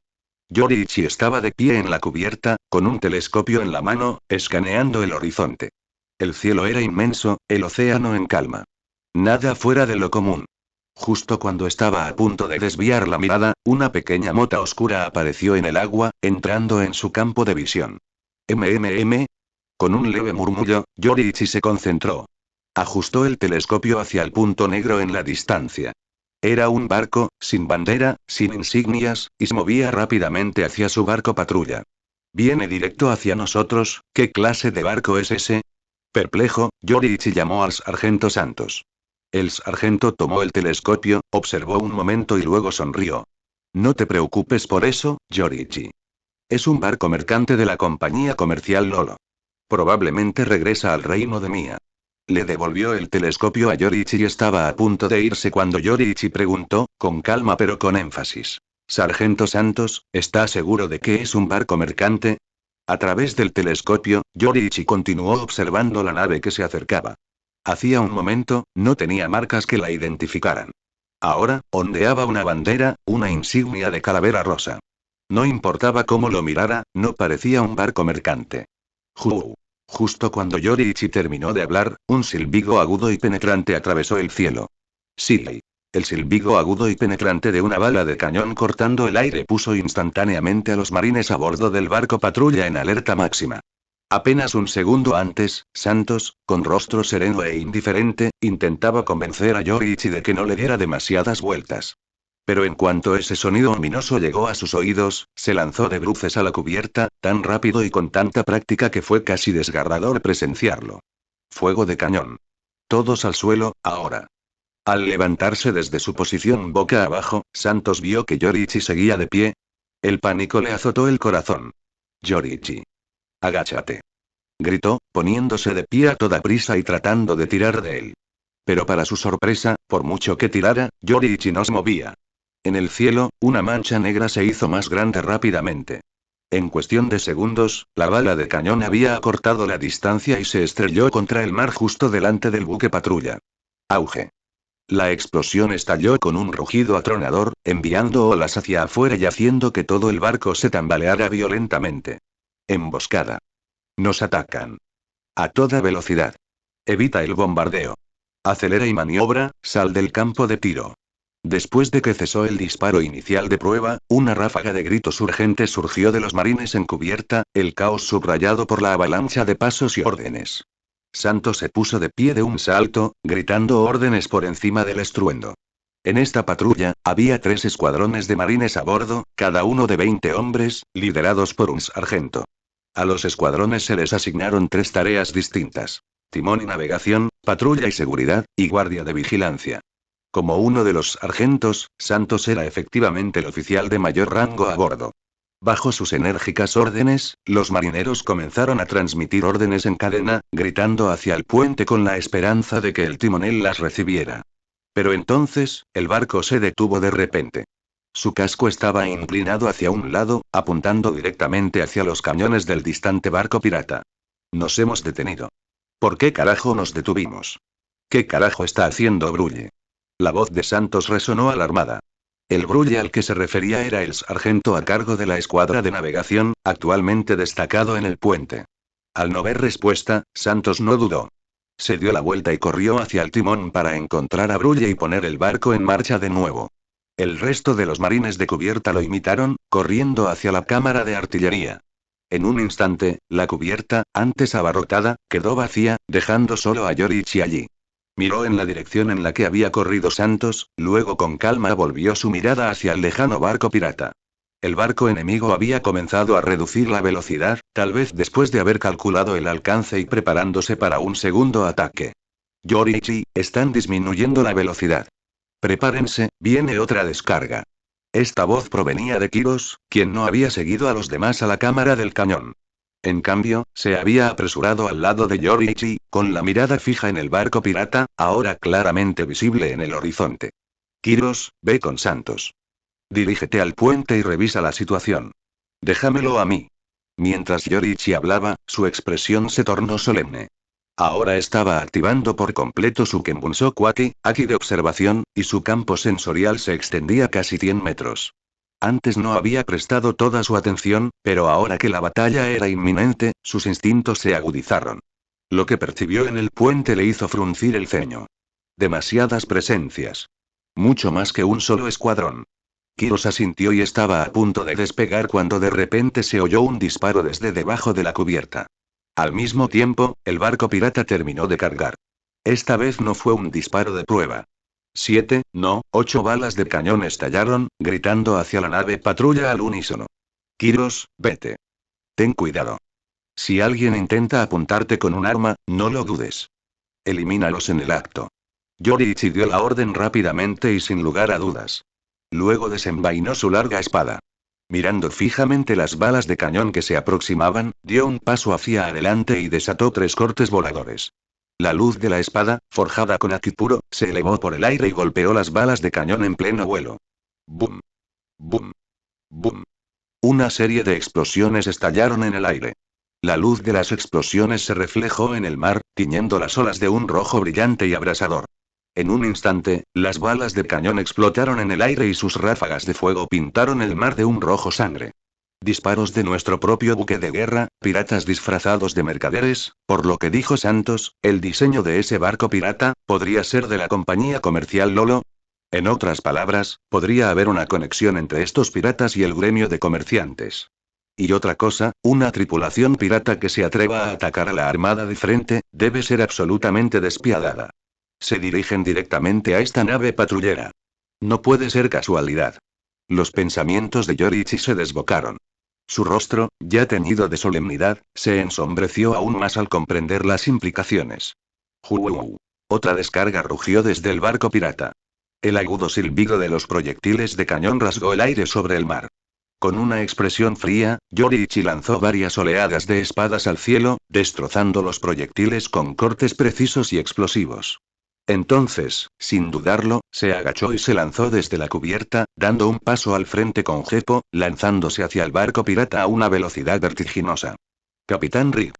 Yoriichi estaba de pie en la cubierta, con un telescopio en la mano, escaneando el horizonte. El cielo era inmenso, el océano en calma. Nada fuera de lo común. Justo cuando estaba a punto de desviar la mirada, una pequeña mota oscura apareció en el agua, entrando en su campo de visión. Con un leve murmullo, Yoriichi se concentró. Ajustó el telescopio hacia el punto negro en la distancia. Era un barco, sin bandera, sin insignias, y se movía rápidamente hacia su barco patrulla. Viene directo hacia nosotros, ¿qué clase de barco es ese? Perplejo, Yoriichi llamó al sargento Santos. El sargento tomó el telescopio, observó un momento y luego sonrió. No te preocupes por eso, Yoriichi. Es un barco mercante de la compañía comercial Lolo. Probablemente regresa al reino de Mia. Le devolvió el telescopio a Yoriichi y estaba a punto de irse cuando Yoriichi preguntó, con calma pero con énfasis. Sargento Santos, ¿está seguro de que es un barco mercante? A través del telescopio, Yoriichi continuó observando la nave que se acercaba. Hacía un momento, no tenía marcas que la identificaran. Ahora, ondeaba una bandera, una insignia de calavera rosa. No importaba cómo lo mirara, no parecía un barco mercante. Justo cuando Yoriichi terminó de hablar, un silbido agudo y penetrante atravesó el cielo. Sí. El silbido agudo y penetrante de una bala de cañón cortando el aire puso instantáneamente a los marines a bordo del barco patrulla en alerta máxima. Apenas un segundo antes, Santos, con rostro sereno e indiferente, intentaba convencer a Yoriichi de que no le diera demasiadas vueltas. Pero en cuanto ese sonido ominoso llegó a sus oídos, se lanzó de bruces a la cubierta, tan rápido y con tanta práctica que fue casi desgarrador presenciarlo. Fuego de cañón. Todos al suelo, ahora. Al levantarse desde su posición boca abajo, Santos vio que Yoriichi seguía de pie. El pánico le azotó el corazón. Yoriichi. Agáchate. Gritó, poniéndose de pie a toda prisa y tratando de tirar de él. Pero para su sorpresa, por mucho que tirara, Yoriichi no se movía. En el cielo, una mancha negra se hizo más grande rápidamente. En cuestión de segundos, la bala de cañón había acortado la distancia y se estrelló contra el mar justo delante del buque patrulla. Auge. La explosión estalló con un rugido atronador, enviando olas hacia afuera y haciendo que todo el barco se tambaleara violentamente. Emboscada. Nos atacan. A toda velocidad. Evita el bombardeo. Acelera y maniobra, sal del campo de tiro. Después de que cesó el disparo inicial de prueba, una ráfaga de gritos urgentes surgió de los marines en cubierta, el caos subrayado por la avalancha de pasos y órdenes. Santos se puso de pie de un salto, gritando órdenes por encima del estruendo. En esta patrulla, había 3 escuadrones de marines a bordo, cada uno de 20 hombres, liderados por un sargento. A los escuadrones se les asignaron 3 tareas distintas: timón y navegación, patrulla y seguridad, y guardia de vigilancia. Como uno de los sargentos, Santos era efectivamente el oficial de mayor rango a bordo. Bajo sus enérgicas órdenes, los marineros comenzaron a transmitir órdenes en cadena, gritando hacia el puente con la esperanza de que el timonel las recibiera. Pero entonces, el barco se detuvo de repente. Su casco estaba inclinado hacia un lado, apuntando directamente hacia los cañones del distante barco pirata. Nos hemos detenido. ¿Por qué carajo nos detuvimos? ¿Qué carajo está haciendo Brulle? La voz de Santos resonó alarmada. El Brulle al que se refería era el sargento a cargo de la escuadra de navegación, actualmente destacado en el puente. Al no ver respuesta, Santos no dudó. Se dio la vuelta y corrió hacia el timón para encontrar a Brulle y poner el barco en marcha de nuevo. El resto de los marines de cubierta lo imitaron, corriendo hacia la cámara de artillería. En un instante, la cubierta, antes abarrotada, quedó vacía, dejando solo a Yoriichi allí. Miró en la dirección en la que había corrido Santos, luego con calma volvió su mirada hacia el lejano barco pirata. El barco enemigo había comenzado a reducir la velocidad, tal vez después de haber calculado el alcance y preparándose para un segundo ataque. Yoriichi, están disminuyendo la velocidad. Prepárense, viene otra descarga. Esta voz provenía de Kiros, quien no había seguido a los demás a la cámara del cañón. En cambio, se había apresurado al lado de Yoriichi, con la mirada fija en el barco pirata, ahora claramente visible en el horizonte. Kiros, ve con Santos. Dirígete al puente y revisa la situación. Déjamelo a mí. Mientras Yoriichi hablaba, su expresión se tornó solemne. Ahora estaba activando por completo su Kenbunso Kwaki, Aki de observación, y su campo sensorial se extendía casi 100 metros. Antes no había prestado toda su atención, pero ahora que la batalla era inminente, sus instintos se agudizaron. Lo que percibió en el puente le hizo fruncir el ceño. Demasiadas presencias. Mucho más que un solo escuadrón. Kiros asintió y estaba a punto de despegar cuando de repente se oyó un disparo desde debajo de la cubierta. Al mismo tiempo, el barco pirata terminó de cargar. Esta vez no fue un disparo de prueba. 7, no, 8 balas de cañón estallaron, gritando hacia la nave patrulla al unísono. Kiros, vete. Ten cuidado. Si alguien intenta apuntarte con un arma, no lo dudes. Elimínalos en el acto. Yoriichi dio la orden rápidamente y sin lugar a dudas. Luego desenvainó su larga espada. Mirando fijamente las balas de cañón que se aproximaban, dio un paso hacia adelante y desató 3 cortes voladores. La luz de la espada, forjada con Aki puro, se elevó por el aire y golpeó las balas de cañón en pleno vuelo. ¡Bum! ¡Bum! ¡Bum! Una serie de explosiones estallaron en el aire. La luz de las explosiones se reflejó en el mar, tiñendo las olas de un rojo brillante y abrasador. En un instante, las balas de cañón explotaron en el aire y sus ráfagas de fuego pintaron el mar de un rojo sangre. Disparos de nuestro propio buque de guerra, piratas disfrazados de mercaderes, por lo que dijo Santos, el diseño de ese barco pirata, podría ser de la compañía comercial Lolo. En otras palabras, podría haber una conexión entre estos piratas y el gremio de comerciantes. Y otra cosa, una tripulación pirata que se atreva a atacar a la armada de frente, debe ser absolutamente despiadada. Se dirigen directamente a esta nave patrullera. No puede ser casualidad. Los pensamientos de Yoriichi se desbocaron. Su rostro, ya teñido de solemnidad, se ensombreció aún más al comprender las implicaciones. ¡Juuu! Otra descarga rugió desde el barco pirata. El agudo silbido de los proyectiles de cañón rasgó el aire sobre el mar. Con una expresión fría, Yoriichi lanzó varias oleadas de espadas al cielo, destrozando los proyectiles con cortes precisos y explosivos. Entonces, sin dudarlo, se agachó y se lanzó desde la cubierta, dando un paso al frente con Geppo, lanzándose hacia el barco pirata a una velocidad vertiginosa. Capitán Reed.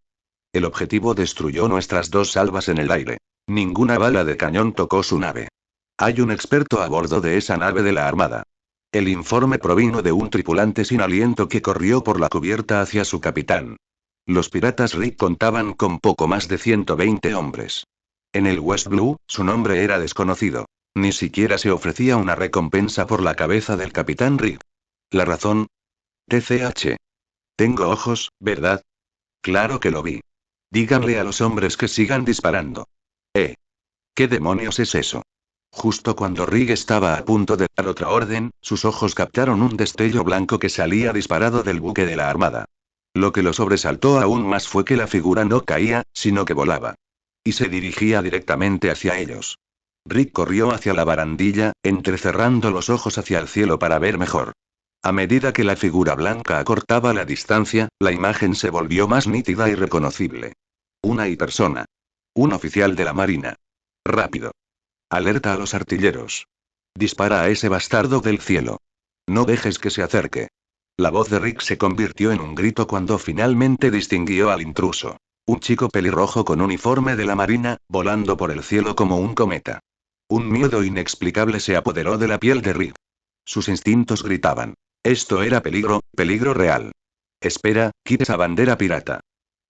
El objetivo destruyó nuestras dos salvas en el aire. Ninguna bala de cañón tocó su nave. Hay un experto a bordo de esa nave de la Armada. El informe provino de un tripulante sin aliento que corrió por la cubierta hacia su capitán. Los piratas Reed contaban con poco más de 120 hombres. En el West Blue, su nombre era desconocido. Ni siquiera se ofrecía una recompensa por la cabeza del capitán Reed. ¿La razón? TCH. Tengo ojos, ¿verdad? Claro que lo vi. Díganle a los hombres que sigan disparando. ¿Qué demonios es eso? Justo cuando Rig estaba a punto de dar otra orden, sus ojos captaron un destello blanco que salía disparado del buque de la Armada. Lo que lo sobresaltó aún más fue que la figura no caía, sino que volaba. Y se dirigía directamente hacia ellos. Rick corrió hacia la barandilla, entrecerrando los ojos hacia el cielo para ver mejor. A medida que la figura blanca acortaba la distancia, la imagen se volvió más nítida y reconocible. Una persona. Un oficial de la Marina. Rápido. Alerta a los artilleros. Dispara a ese bastardo del cielo. No dejes que se acerque. La voz de Rick se convirtió en un grito cuando finalmente distinguió al intruso. Un chico pelirrojo con uniforme de la Marina, volando por el cielo como un cometa. Un miedo inexplicable se apoderó de la piel de Rick. Sus instintos gritaban. Esto era peligro, peligro real. Espera, quita esa bandera pirata.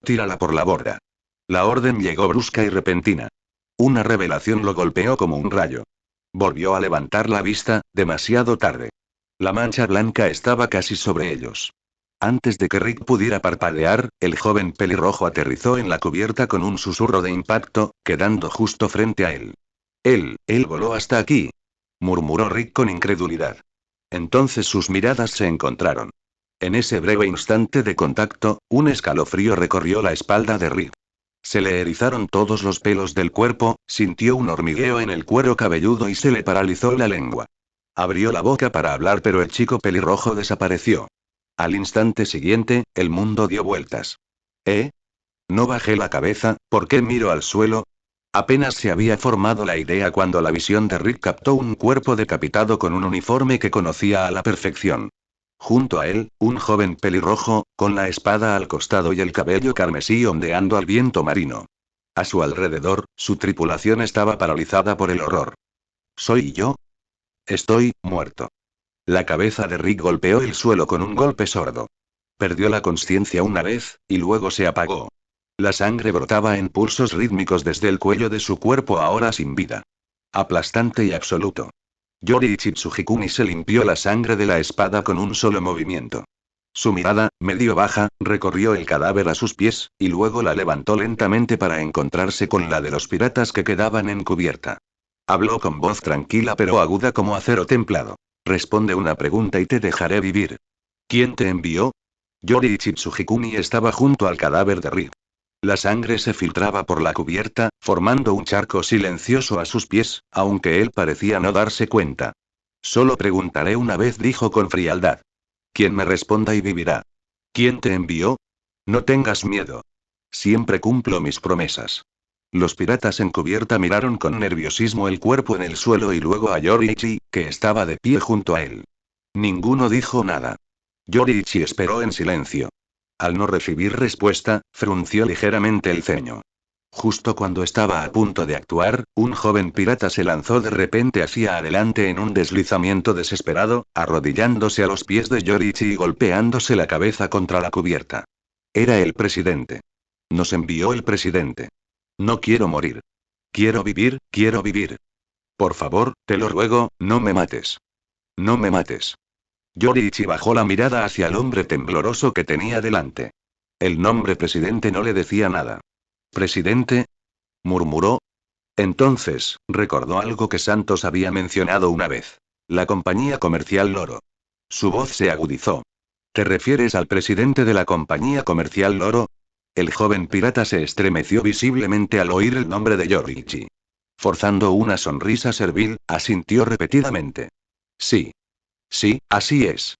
Tírala por la borda. La orden llegó brusca y repentina. Una revelación lo golpeó como un rayo. Volvió a levantar la vista, demasiado tarde. La mancha blanca estaba casi sobre ellos. Antes de que Rick pudiera parpadear, el joven pelirrojo aterrizó en la cubierta con un susurro de impacto, quedando justo frente a él. Él voló hasta aquí, murmuró Rick con incredulidad. Entonces sus miradas se encontraron. En ese breve instante de contacto, un escalofrío recorrió la espalda de Rick. Se le erizaron todos los pelos del cuerpo, sintió un hormigueo en el cuero cabelludo y se le paralizó la lengua. Abrió la boca para hablar, pero el chico pelirrojo desapareció. Al instante siguiente, el mundo dio vueltas. No bajé la cabeza, ¿por qué miro al suelo? Apenas se había formado la idea cuando la visión de Rick captó un cuerpo decapitado con un uniforme que conocía a la perfección. Junto a él, un joven pelirrojo, con la espada al costado y el cabello carmesí ondeando al viento marino. A su alrededor, su tripulación estaba paralizada por el horror. ¿Soy yo? Estoy muerto. La cabeza de Rick golpeó el suelo con un golpe sordo. Perdió la consciencia una vez, y luego se apagó. La sangre brotaba en pulsos rítmicos desde el cuello de su cuerpo ahora sin vida. Aplastante y absoluto. Yoriichi Tsujikuni se limpió la sangre de la espada con un solo movimiento. Su mirada, medio baja, recorrió el cadáver a sus pies, y luego la levantó lentamente para encontrarse con la de los piratas que quedaban en cubierta. Habló con voz tranquila pero aguda como acero templado. Responde una pregunta y te dejaré vivir. ¿Quién te envió? Yoriichi Tsujikuni estaba junto al cadáver de Rick. La sangre se filtraba por la cubierta, formando un charco silencioso a sus pies, aunque él parecía no darse cuenta. Solo preguntaré una vez, dijo con frialdad. Quien me responda y vivirá. ¿Quién te envió? No tengas miedo. Siempre cumplo mis promesas. Los piratas en cubierta miraron con nerviosismo el cuerpo en el suelo y luego a Yoriichi, que estaba de pie junto a él. Ninguno dijo nada. Yoriichi esperó en silencio. Al no recibir respuesta, frunció ligeramente el ceño. Justo cuando estaba a punto de actuar, un joven pirata se lanzó de repente hacia adelante en un deslizamiento desesperado, arrodillándose a los pies de Yoriichi y golpeándose la cabeza contra la cubierta. Era el presidente. Nos envió el presidente. No quiero morir. Quiero vivir, quiero vivir. Por favor, te lo ruego, no me mates. No me mates. Yoriichi bajó la mirada hacia el hombre tembloroso que tenía delante. El nombre presidente no le decía nada. ¿Presidente? Murmuró. Entonces, recordó algo que Santos había mencionado una vez. La compañía comercial Loro. Su voz se agudizó. ¿Te refieres al presidente de la compañía comercial Loro? El joven pirata se estremeció visiblemente al oír el nombre de Yoriichi. Forzando una sonrisa servil, asintió repetidamente. Sí. Sí, así es.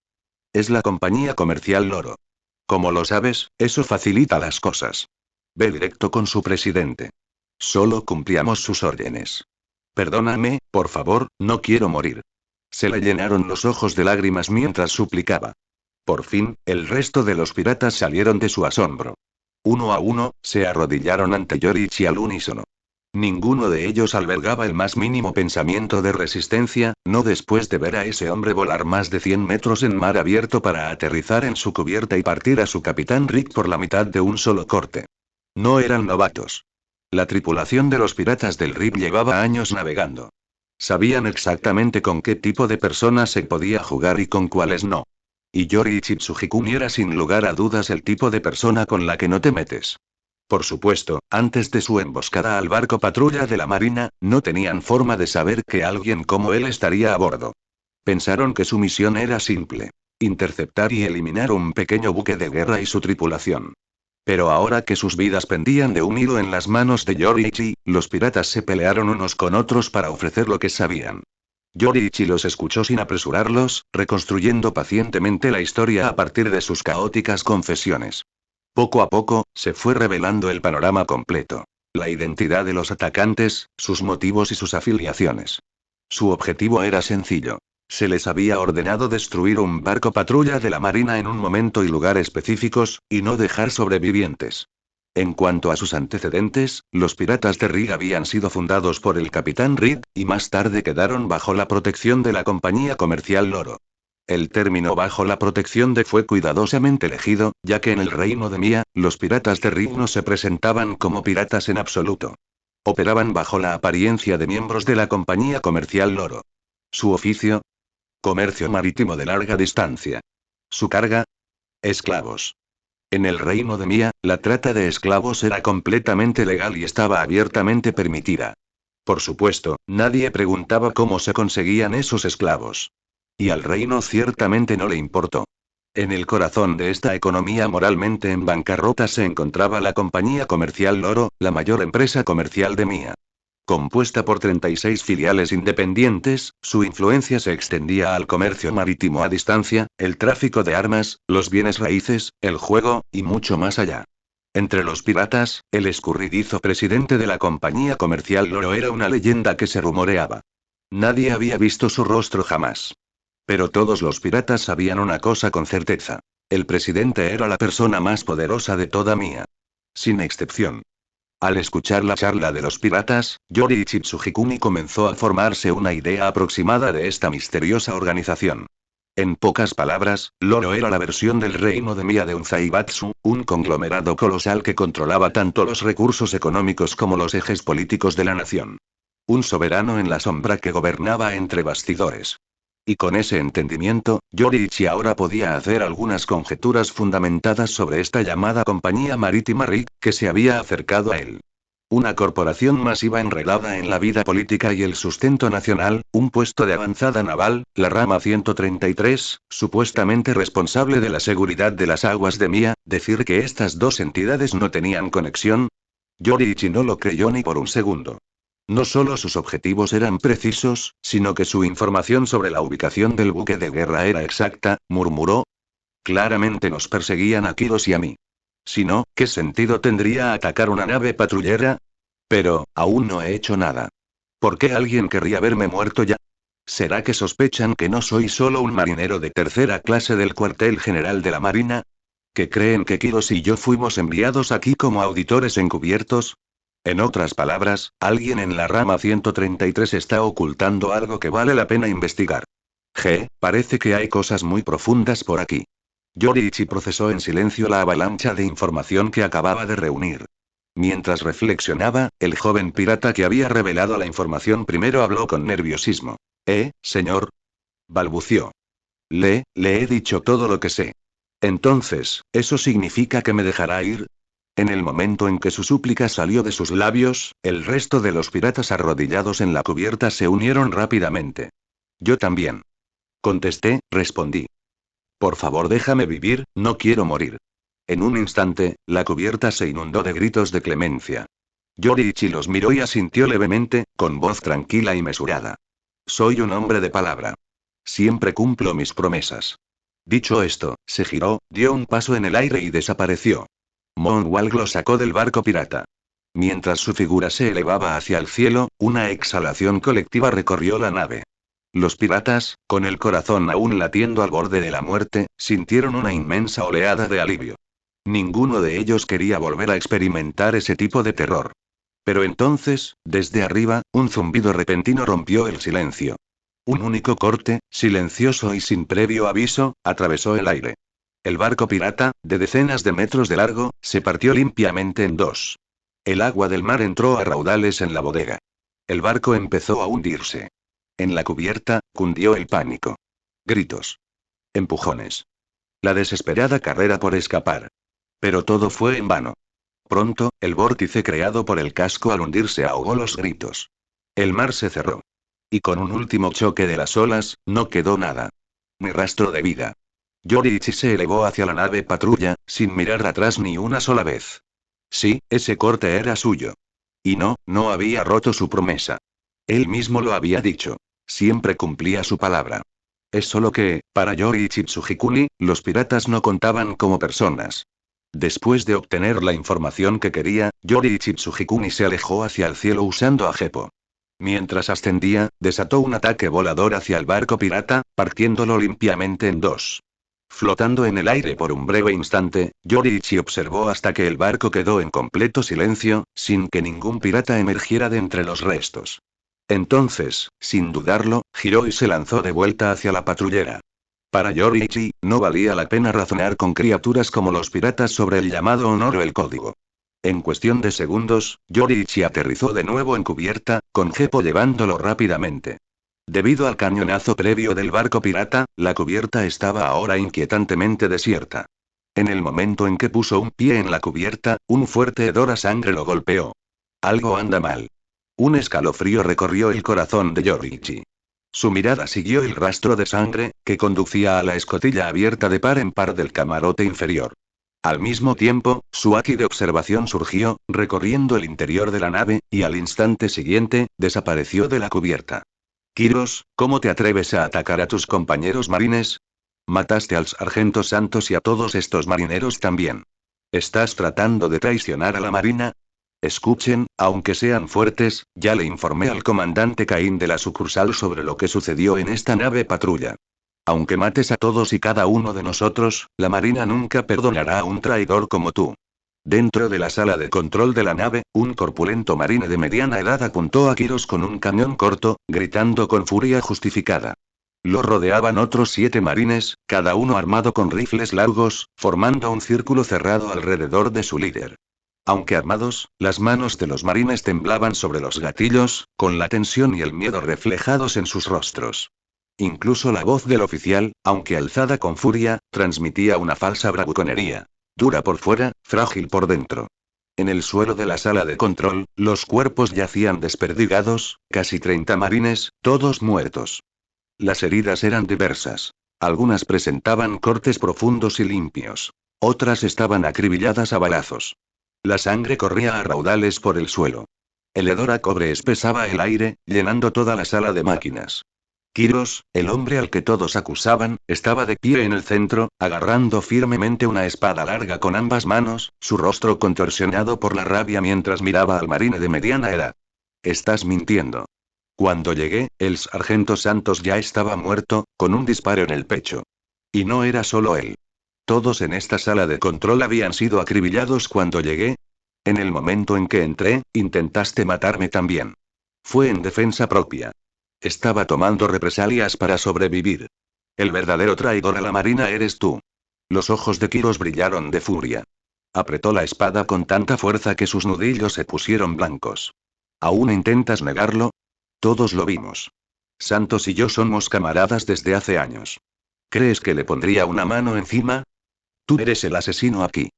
Es la compañía comercial Loro. Como lo sabes, eso facilita las cosas. Ve directo con su presidente. Solo cumplíamos sus órdenes. Perdóname, por favor, no quiero morir. Se le llenaron los ojos de lágrimas mientras suplicaba. Por fin, el resto de los piratas salieron de su asombro. Uno a uno, se arrodillaron ante Yorichi al unísono. Ninguno de ellos albergaba el más mínimo pensamiento de resistencia, no después de ver a ese hombre volar más de 100 metros en mar abierto para aterrizar en su cubierta y partir a su capitán Rick por la mitad de un solo corte. No eran novatos. La tripulación de los piratas del Rip llevaba años navegando. Sabían exactamente con qué tipo de personas se podía jugar y con cuáles no. Y Yoriichi Tsujikuni era sin lugar a dudas el tipo de persona con la que no te metes. Por supuesto, antes de su emboscada al barco patrulla de la Marina, no tenían forma de saber que alguien como él estaría a bordo. Pensaron que su misión era simple: interceptar y eliminar un pequeño buque de guerra y su tripulación. Pero ahora que sus vidas pendían de un hilo en las manos de Yoriichi, los piratas se pelearon unos con otros para ofrecer lo que sabían. Yoriichi los escuchó sin apresurarlos, reconstruyendo pacientemente la historia a partir de sus caóticas confesiones. Poco a poco, se fue revelando el panorama completo. La identidad de los atacantes, sus motivos y sus afiliaciones. Su objetivo era sencillo. Se les había ordenado destruir un barco patrulla de la Marina en un momento y lugar específicos, y no dejar sobrevivientes. En cuanto a sus antecedentes, los piratas de Rig habían sido fundados por el capitán Reed, y más tarde quedaron bajo la protección de la compañía comercial Loro. El término bajo la protección de fue cuidadosamente elegido, ya que en el reino de Mia, los piratas de Rig no se presentaban como piratas en absoluto. Operaban bajo la apariencia de miembros de la compañía comercial Loro. Su oficio: comercio marítimo de larga distancia. Su carga: esclavos. En el reino de Mia, la trata de esclavos era completamente legal y estaba abiertamente permitida. Por supuesto, nadie preguntaba cómo se conseguían esos esclavos. Y al reino ciertamente no le importó. En el corazón de esta economía moralmente en bancarrota se encontraba la compañía comercial Loro, la mayor empresa comercial de Mia. Compuesta por 36 filiales independientes, su influencia se extendía al comercio marítimo a distancia, el tráfico de armas, los bienes raíces, el juego, y mucho más allá. Entre los piratas, el escurridizo presidente de la compañía comercial Loro era una leyenda que se rumoreaba. Nadie había visto su rostro jamás. Pero todos los piratas sabían una cosa con certeza. El presidente era la persona más poderosa de toda Mia. Sin excepción. Al escuchar la charla de los piratas, Yoriichi Tsujikuni comenzó a formarse una idea aproximada de esta misteriosa organización. En pocas palabras, Loro era la versión del reino de Mia de un Zaibatsu, un conglomerado colosal que controlaba tanto los recursos económicos como los ejes políticos de la nación. Un soberano en la sombra que gobernaba entre bastidores. Y con ese entendimiento, Yoriichi ahora podía hacer algunas conjeturas fundamentadas sobre esta llamada compañía marítima Rig, que se había acercado a él. Una corporación masiva enredada en la vida política y el sustento nacional, un puesto de avanzada naval, la rama 133, supuestamente responsable de la seguridad de las aguas de Mia. Decir que estas dos entidades no tenían conexión. Yoriichi no lo creyó ni por un segundo. No solo sus objetivos eran precisos, sino que su información sobre la ubicación del buque de guerra era exacta, murmuró. Claramente nos perseguían a Kiros y a mí. Si no, ¿qué sentido tendría atacar una nave patrullera? Pero, aún no he hecho nada. ¿Por qué alguien querría verme muerto ya? ¿Será que sospechan que no soy solo un marinero de tercera clase del cuartel general de la Marina? ¿Que creen que Kiros y yo fuimos enviados aquí como auditores encubiertos? En otras palabras, alguien en la rama 133 está ocultando algo que vale la pena investigar. Parece que hay cosas muy profundas por aquí. Yoriichi procesó en silencio la avalancha de información que acababa de reunir. Mientras reflexionaba, el joven pirata que había revelado la información primero habló con nerviosismo. Señor. Balbució. Le he dicho todo lo que sé. Entonces, ¿eso significa que me dejará ir? En el momento en que su súplica salió de sus labios, el resto de los piratas arrodillados en la cubierta se unieron rápidamente. Yo también. Contesté, respondí. Por favor, déjame vivir, no quiero morir. En un instante, la cubierta se inundó de gritos de clemencia. Yoriichi los miró y asintió levemente, con voz tranquila y mesurada. Soy un hombre de palabra. Siempre cumplo mis promesas. Dicho esto, se giró, dio un paso en el aire y desapareció. Moonwalk lo sacó del barco pirata. Mientras su figura se elevaba hacia el cielo, una exhalación colectiva recorrió la nave. Los piratas, con el corazón aún latiendo al borde de la muerte, sintieron una inmensa oleada de alivio. Ninguno de ellos quería volver a experimentar ese tipo de terror. Pero entonces, desde arriba, un zumbido repentino rompió el silencio. Un único corte, silencioso y sin previo aviso, atravesó el aire. El barco pirata, de decenas de metros de largo, se partió limpiamente en dos. El agua del mar entró a raudales en la bodega. El barco empezó a hundirse. En la cubierta, cundió el pánico. Gritos. Empujones. La desesperada carrera por escapar. Pero todo fue en vano. Pronto, el vórtice creado por el casco al hundirse ahogó los gritos. El mar se cerró. Y con un último choque de las olas, no quedó nada. Ni rastro de vida. Yoriichi se elevó hacia la nave patrulla, sin mirar atrás ni una sola vez. Sí, ese corte era suyo. Y no había roto su promesa. Él mismo lo había dicho. Siempre cumplía su palabra. Es solo que, para Yoriichi Tsujikuni, los piratas no contaban como personas. Después de obtener la información que quería, Yoriichi Tsujikuni se alejó hacia el cielo usando a Geppo. Mientras ascendía, desató un ataque volador hacia el barco pirata, partiéndolo limpiamente en dos. Flotando en el aire por un breve instante, Yoriichi observó hasta que el barco quedó en completo silencio, sin que ningún pirata emergiera de entre los restos. Entonces, sin dudarlo, giró y se lanzó de vuelta hacia la patrullera. Para Yoriichi, no valía la pena razonar con criaturas como los piratas sobre el llamado honor o el código. En cuestión de segundos, Yoriichi aterrizó de nuevo en cubierta, con Geppo llevándolo rápidamente. Debido al cañonazo previo del barco pirata, la cubierta estaba ahora inquietantemente desierta. En el momento en que puso un pie en la cubierta, un fuerte hedor a sangre lo golpeó. Algo anda mal. Un escalofrío recorrió el corazón de Yoriichi. Su mirada siguió el rastro de sangre, que conducía a la escotilla abierta de par en par del camarote inferior. Al mismo tiempo, su haki de observación surgió, recorriendo el interior de la nave, y al instante siguiente, desapareció de la cubierta. Kiros, ¿cómo te atreves a atacar a tus compañeros marines? Mataste al sargento Santos y a todos estos marineros también. ¿Estás tratando de traicionar a la marina? Escuchen, aunque sean fuertes, ya le informé al comandante Caín de la sucursal sobre lo que sucedió en esta nave patrulla. Aunque mates a todos y cada uno de nosotros, la marina nunca perdonará a un traidor como tú. Dentro de la sala de control de la nave, un corpulento marine de mediana edad apuntó a Kiros con un cañón corto, gritando con furia justificada. Lo rodeaban otros 7 marines, cada uno armado con rifles largos, formando un círculo cerrado alrededor de su líder. Aunque armados, las manos de los marines temblaban sobre los gatillos, con la tensión y el miedo reflejados en sus rostros. Incluso la voz del oficial, aunque alzada con furia, transmitía una falsa bravuconería. Dura por fuera, frágil por dentro. En el suelo de la sala de control, los cuerpos yacían desperdigados, casi 30 marines, todos muertos. Las heridas eran diversas. Algunas presentaban cortes profundos y limpios. Otras estaban acribilladas a balazos. La sangre corría a raudales por el suelo. El hedor a cobre espesaba el aire, llenando toda la sala de máquinas. Kiros, el hombre al que todos acusaban, estaba de pie en el centro, agarrando firmemente una espada larga con ambas manos, su rostro contorsionado por la rabia mientras miraba al marine de mediana edad. Estás mintiendo. Cuando llegué, el sargento Santos ya estaba muerto, con un disparo en el pecho. Y no era solo él. Todos en esta sala de control habían sido acribillados cuando llegué. En el momento en que entré, intentaste matarme también. Fue en defensa propia. Estaba tomando represalias para sobrevivir. El verdadero traidor a la marina eres tú. Los ojos de Kiros brillaron de furia. Apretó la espada con tanta fuerza que sus nudillos se pusieron blancos. ¿Aún intentas negarlo? Todos lo vimos. Santos y yo somos camaradas desde hace años. ¿Crees que le pondría una mano encima? Tú eres el asesino aquí.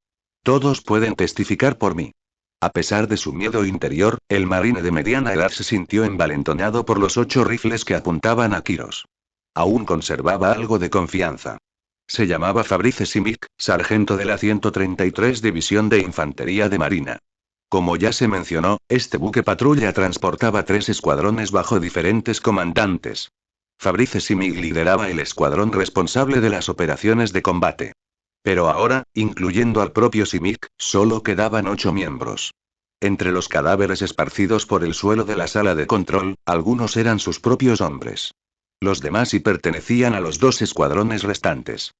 Todos pueden testificar por mí. A pesar de su miedo interior, el marine de mediana edad se sintió envalentonado por los 8 rifles que apuntaban a Kiros. Aún conservaba algo de confianza. Se llamaba Fabrice Simic, sargento de la 133 División de Infantería de Marina. Como ya se mencionó, este buque patrulla transportaba 3 escuadrones bajo diferentes comandantes. Fabrice Simic lideraba el escuadrón responsable de las operaciones de combate. Pero ahora, incluyendo al propio Simic, solo quedaban 8 miembros. Entre los cadáveres esparcidos por el suelo de la sala de control, algunos eran sus propios hombres. Los demás pertenecían a los 2 escuadrones restantes.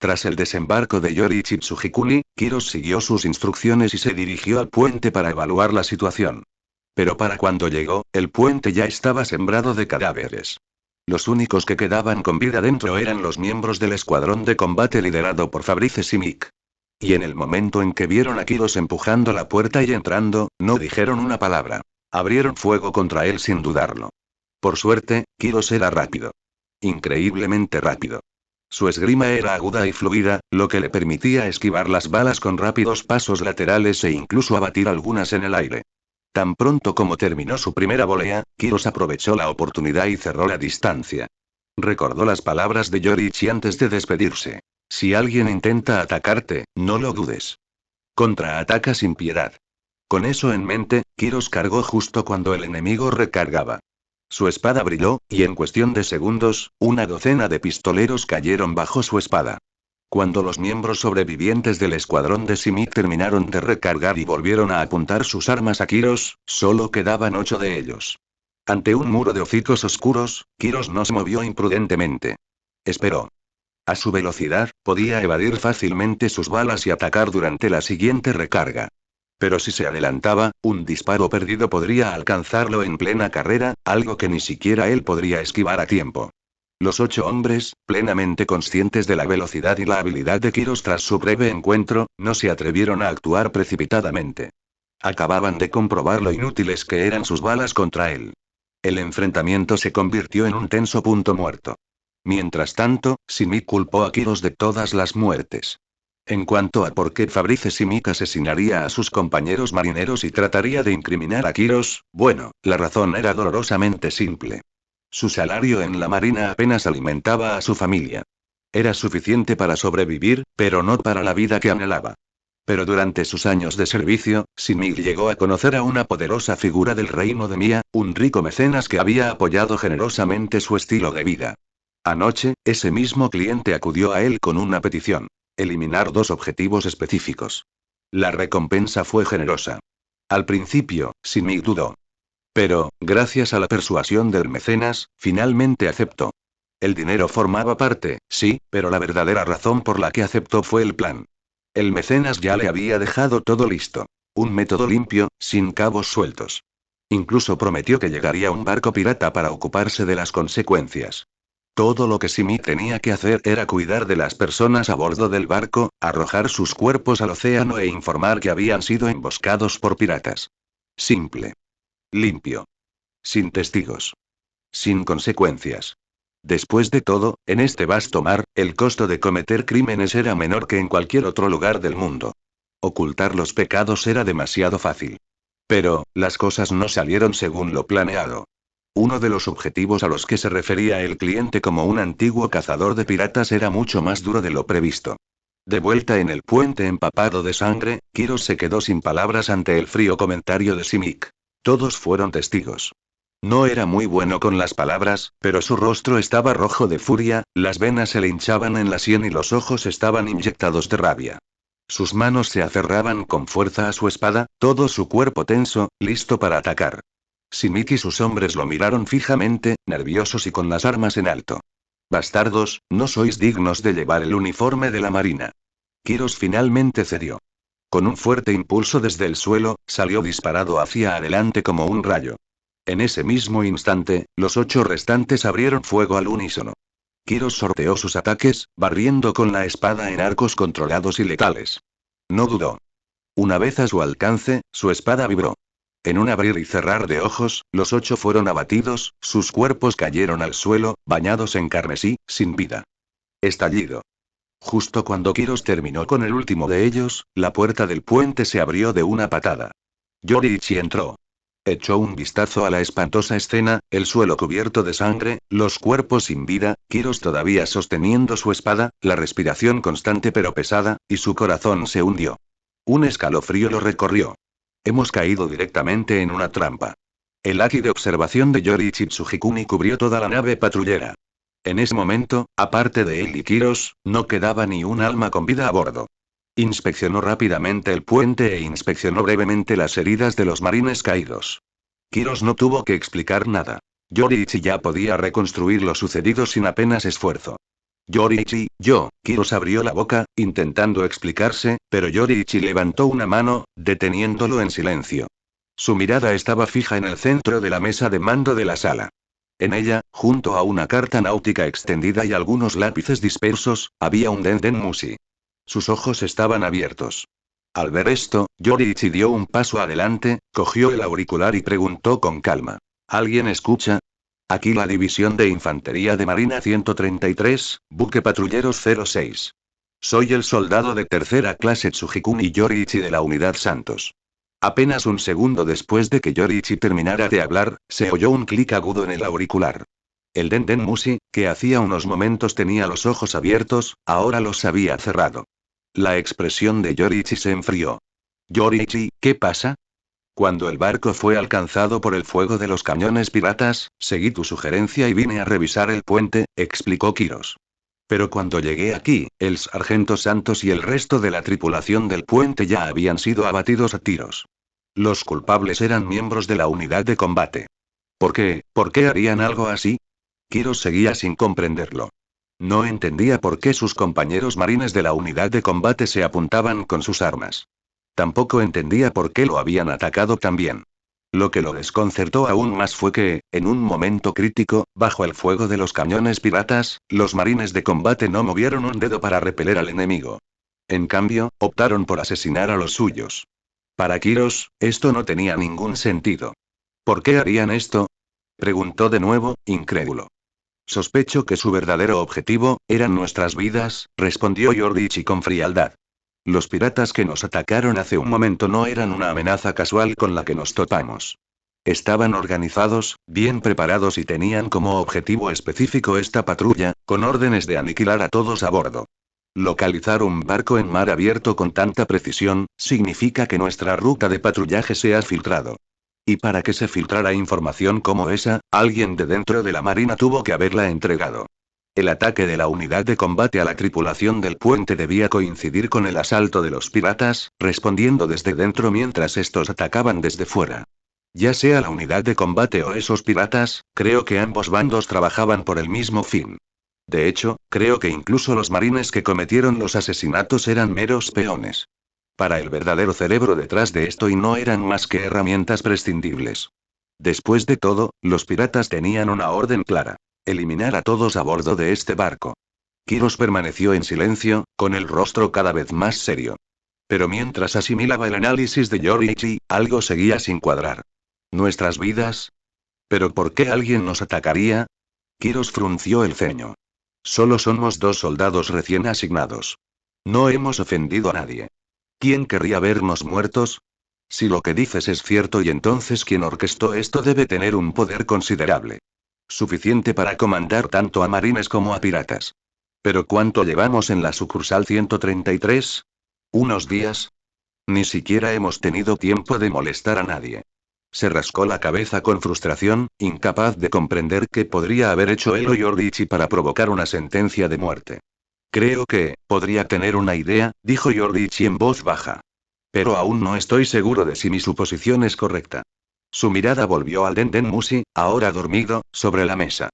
Tras el desembarco de Yorichi Tsujikuni, Kiros siguió sus instrucciones y se dirigió al puente para evaluar la situación. Pero para cuando llegó, el puente ya estaba sembrado de cadáveres. Los únicos que quedaban con vida dentro eran los miembros del escuadrón de combate liderado por Fabrice Simic. Y en el momento en que vieron a Kiros empujando la puerta y entrando, no dijeron una palabra. Abrieron fuego contra él sin dudarlo. Por suerte, Kiros era rápido. Increíblemente rápido. Su esgrima era aguda y fluida, lo que le permitía esquivar las balas con rápidos pasos laterales e incluso abatir algunas en el aire. Tan pronto como terminó su primera volea, Kiros aprovechó la oportunidad y cerró la distancia. Recordó las palabras de Yorichi antes de despedirse. Si alguien intenta atacarte, no lo dudes. Contraataca sin piedad. Con eso en mente, Kiros cargó justo cuando el enemigo recargaba. Su espada brilló, y en cuestión de segundos, una docena de pistoleros cayeron bajo su espada. Cuando los miembros sobrevivientes del escuadrón de Simic terminaron de recargar y volvieron a apuntar sus armas a Kiros, solo quedaban 8 de ellos. Ante un muro de hocicos oscuros, Kiros no se movió imprudentemente. Esperó. A su velocidad, podía evadir fácilmente sus balas y atacar durante la siguiente recarga. Pero si se adelantaba, un disparo perdido podría alcanzarlo en plena carrera, algo que ni siquiera él podría esquivar a tiempo. Los 8 hombres, plenamente conscientes de la velocidad y la habilidad de Kiros tras su breve encuentro, no se atrevieron a actuar precipitadamente. Acababan de comprobar lo inútiles que eran sus balas contra él. El enfrentamiento se convirtió en un tenso punto muerto. Mientras tanto, Simic culpó a Kiros de todas las muertes. En cuanto a por qué Fabrice Simic asesinaría a sus compañeros marineros y trataría de incriminar a Kiros, bueno, la razón era dolorosamente simple. Su salario en la marina apenas alimentaba a su familia. Era suficiente para sobrevivir, pero no para la vida que anhelaba. Pero durante sus años de servicio, Simic llegó a conocer a una poderosa figura del reino de Mia, un rico mecenas que había apoyado generosamente su estilo de vida. Anoche, ese mismo cliente acudió a él con una petición. Eliminar 2 objetivos específicos. La recompensa fue generosa. Al principio, Simic dudó. Pero, gracias a la persuasión del mecenas, finalmente aceptó. El dinero formaba parte, sí, pero la verdadera razón por la que aceptó fue el plan. El mecenas ya le había dejado todo listo. Un método limpio, sin cabos sueltos. Incluso prometió que llegaría un barco pirata para ocuparse de las consecuencias. Todo lo que Simic tenía que hacer era cuidar de las personas a bordo del barco, arrojar sus cuerpos al océano e informar que habían sido emboscados por piratas. Simple. Limpio. Sin testigos. Sin consecuencias. Después de todo, en este vasto mar, el costo de cometer crímenes era menor que en cualquier otro lugar del mundo. Ocultar los pecados era demasiado fácil. Pero, las cosas no salieron según lo planeado. Uno de los objetivos a los que se refería el cliente como un antiguo cazador de piratas era mucho más duro de lo previsto. De vuelta en el puente empapado de sangre, Kiros se quedó sin palabras ante el frío comentario de Simic. Todos fueron testigos. No era muy bueno con las palabras, pero su rostro estaba rojo de furia, las venas se le hinchaban en la sien y los ojos estaban inyectados de rabia. Sus manos se aferraban con fuerza a su espada, todo su cuerpo tenso, listo para atacar. Simic y sus hombres lo miraron fijamente, nerviosos y con las armas en alto. Bastardos, no sois dignos de llevar el uniforme de la marina. Kiros finalmente cedió. Con un fuerte impulso desde el suelo, salió disparado hacia adelante como un rayo. En ese mismo instante, los 8 restantes abrieron fuego al unísono. Kiros sorteó sus ataques, barriendo con la espada en arcos controlados y letales. No dudó. Una vez a su alcance, su espada vibró. En un abrir y cerrar de ojos, los 8 fueron abatidos, sus cuerpos cayeron al suelo, bañados en carmesí, sin vida. Estallido. Justo cuando Kiros terminó con el último de ellos, la puerta del puente se abrió de una patada. Yorichi entró. Echó un vistazo a la espantosa escena, el suelo cubierto de sangre, los cuerpos sin vida, Kiros todavía sosteniendo su espada, la respiración constante pero pesada, y su corazón se hundió. Un escalofrío lo recorrió. Hemos caído directamente en una trampa. El haki de observación de Yoriichi Tsujikuni cubrió toda la nave patrullera. En ese momento, aparte de él y Kiros, no quedaba ni un alma con vida a bordo. Inspeccionó rápidamente el puente e inspeccionó brevemente las heridas de los marines caídos. Kiros no tuvo que explicar nada. Yoriichi ya podía reconstruir lo sucedido sin apenas esfuerzo. Yoriichi, Kiros abrió la boca, intentando explicarse, pero Yoriichi levantó una mano, deteniéndolo en silencio. Su mirada estaba fija en el centro de la mesa de mando de la sala. En ella, junto a una carta náutica extendida y algunos lápices dispersos, había un Denden Mushi. Sus ojos estaban abiertos. Al ver esto, Yoriichi dio un paso adelante, cogió el auricular y preguntó con calma. ¿Alguien escucha? Aquí la División de Infantería de Marina 133, buque patrulleros 06. Soy el soldado de tercera clase Tsujikuni Yoriichi de la Unidad Santos. Apenas un segundo después de que Yoriichi terminara de hablar, se oyó un clic agudo en el auricular. El Denden Mushi, que hacía unos momentos tenía los ojos abiertos, ahora los había cerrado. La expresión de Yoriichi se enfrió. Yoriichi, ¿qué pasa? Cuando el barco fue alcanzado por el fuego de los cañones piratas, seguí tu sugerencia y vine a revisar el puente, explicó Kiros. Pero cuando llegué aquí, el sargento Santos y el resto de la tripulación del puente ya habían sido abatidos a tiros. Los culpables eran miembros de la unidad de combate. ¿Por qué? ¿Por qué harían algo así? Kiros seguía sin comprenderlo. No entendía por qué sus compañeros marines de la unidad de combate se apuntaban con sus armas. Tampoco entendía por qué lo habían atacado también. Lo que lo desconcertó aún más fue que, en un momento crítico, bajo el fuego de los cañones piratas, los marines de combate no movieron un dedo para repeler al enemigo. En cambio, optaron por asesinar a los suyos. Para Kiros, esto no tenía ningún sentido. ¿Por qué harían esto? Preguntó de nuevo, incrédulo. Sospecho que su verdadero objetivo, eran nuestras vidas, respondió Yoriichi con frialdad. Los piratas que nos atacaron hace un momento no eran una amenaza casual con la que nos topamos. Estaban organizados, bien preparados y tenían como objetivo específico esta patrulla, con órdenes de aniquilar a todos a bordo. Localizar un barco en mar abierto con tanta precisión, significa que nuestra ruta de patrullaje se ha filtrado. Y para que se filtrara información como esa, alguien de dentro de la marina tuvo que haberla entregado. El ataque de la unidad de combate a la tripulación del puente debía coincidir con el asalto de los piratas, respondiendo desde dentro mientras estos atacaban desde fuera. Ya sea la unidad de combate o esos piratas, creo que ambos bandos trabajaban por el mismo fin. De hecho, creo que incluso los marines que cometieron los asesinatos eran meros peones. Para el verdadero cerebro detrás de esto y no eran más que herramientas prescindibles. Después de todo, los piratas tenían una orden clara. Eliminar a todos a bordo de este barco. Kiros permaneció en silencio, con el rostro cada vez más serio. Pero mientras asimilaba el análisis de Yoriichi, algo seguía sin cuadrar. ¿Nuestras vidas? ¿Pero por qué alguien nos atacaría? Kiros frunció el ceño. Solo somos dos soldados recién asignados. No hemos ofendido a nadie. ¿Quién querría vernos muertos? Si lo que dices es cierto y entonces quien orquestó esto debe tener un poder considerable. Suficiente para comandar tanto a marines como a piratas. ¿Pero cuánto llevamos en la sucursal 133? ¿Unos días? Ni siquiera hemos tenido tiempo de molestar a nadie. Se rascó la cabeza con frustración, incapaz de comprender qué podría haber hecho él o Yoriichi para provocar una sentencia de muerte. Creo que, podría tener una idea, dijo Yoriichi en voz baja. Pero aún no estoy seguro de si mi suposición es correcta. Su mirada volvió al Denden Mushi, ahora dormido, sobre la mesa.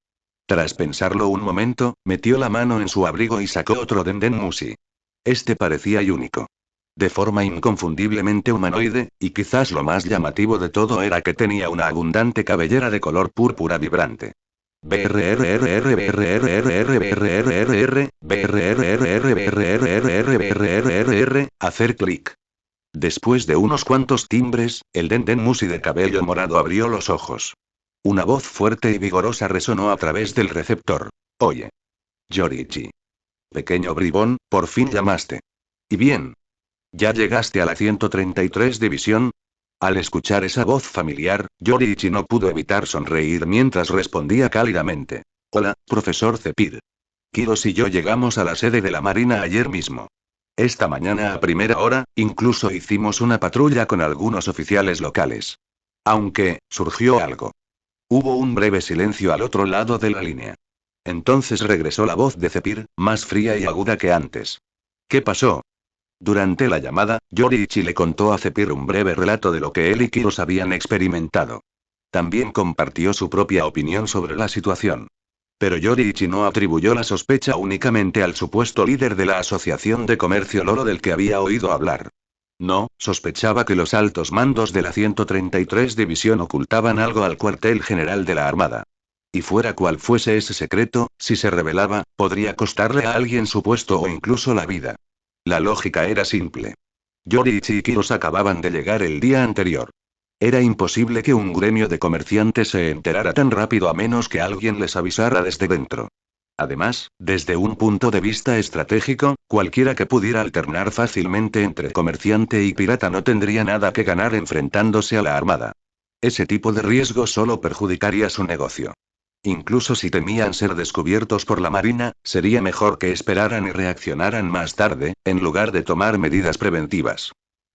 Tras pensarlo un momento, metió la mano en su abrigo y sacó otro Denden Mushi. Este parecía único. De forma inconfundiblemente humanoide, y quizás lo más llamativo de todo era que tenía una abundante cabellera de color púrpura vibrante. Hacer clic. Después de unos cuantos timbres, el Denden Mushi de cabello morado abrió los ojos. Una voz fuerte y vigorosa resonó a través del receptor. Oye. Yoriichi. Pequeño bribón, por fin llamaste. ¿Y bien? ¿Ya llegaste a la 133 división? Al escuchar esa voz familiar, Yoriichi no pudo evitar sonreír mientras respondía cálidamente. Hola, profesor Cepir. Kiros y yo llegamos a la sede de la Marina ayer mismo. Esta mañana a primera hora, incluso hicimos una patrulla con algunos oficiales locales. Aunque, surgió algo. Hubo un breve silencio al otro lado de la línea. Entonces regresó la voz de Zephyr, más fría y aguda que antes. ¿Qué pasó? Durante la llamada, Yoriichi le contó a Zephyr un breve relato de lo que él y Kiros habían experimentado. También compartió su propia opinión sobre la situación. Pero Yoriichi no atribuyó la sospecha únicamente al supuesto líder de la Asociación de Comercio Loro del que había oído hablar. No, sospechaba que los altos mandos de la 133 División ocultaban algo al cuartel general de la Armada. Y fuera cual fuese ese secreto, si se revelaba, podría costarle a alguien su puesto o incluso la vida. La lógica era simple. Yoriichi y Kiros acababan de llegar el día anterior. Era imposible que un gremio de comerciantes se enterara tan rápido a menos que alguien les avisara desde dentro. Además, desde un punto de vista estratégico, cualquiera que pudiera alternar fácilmente entre comerciante y pirata no tendría nada que ganar enfrentándose a la armada. Ese tipo de riesgo solo perjudicaría su negocio. Incluso si temían ser descubiertos por la marina, sería mejor que esperaran y reaccionaran más tarde, en lugar de tomar medidas preventivas.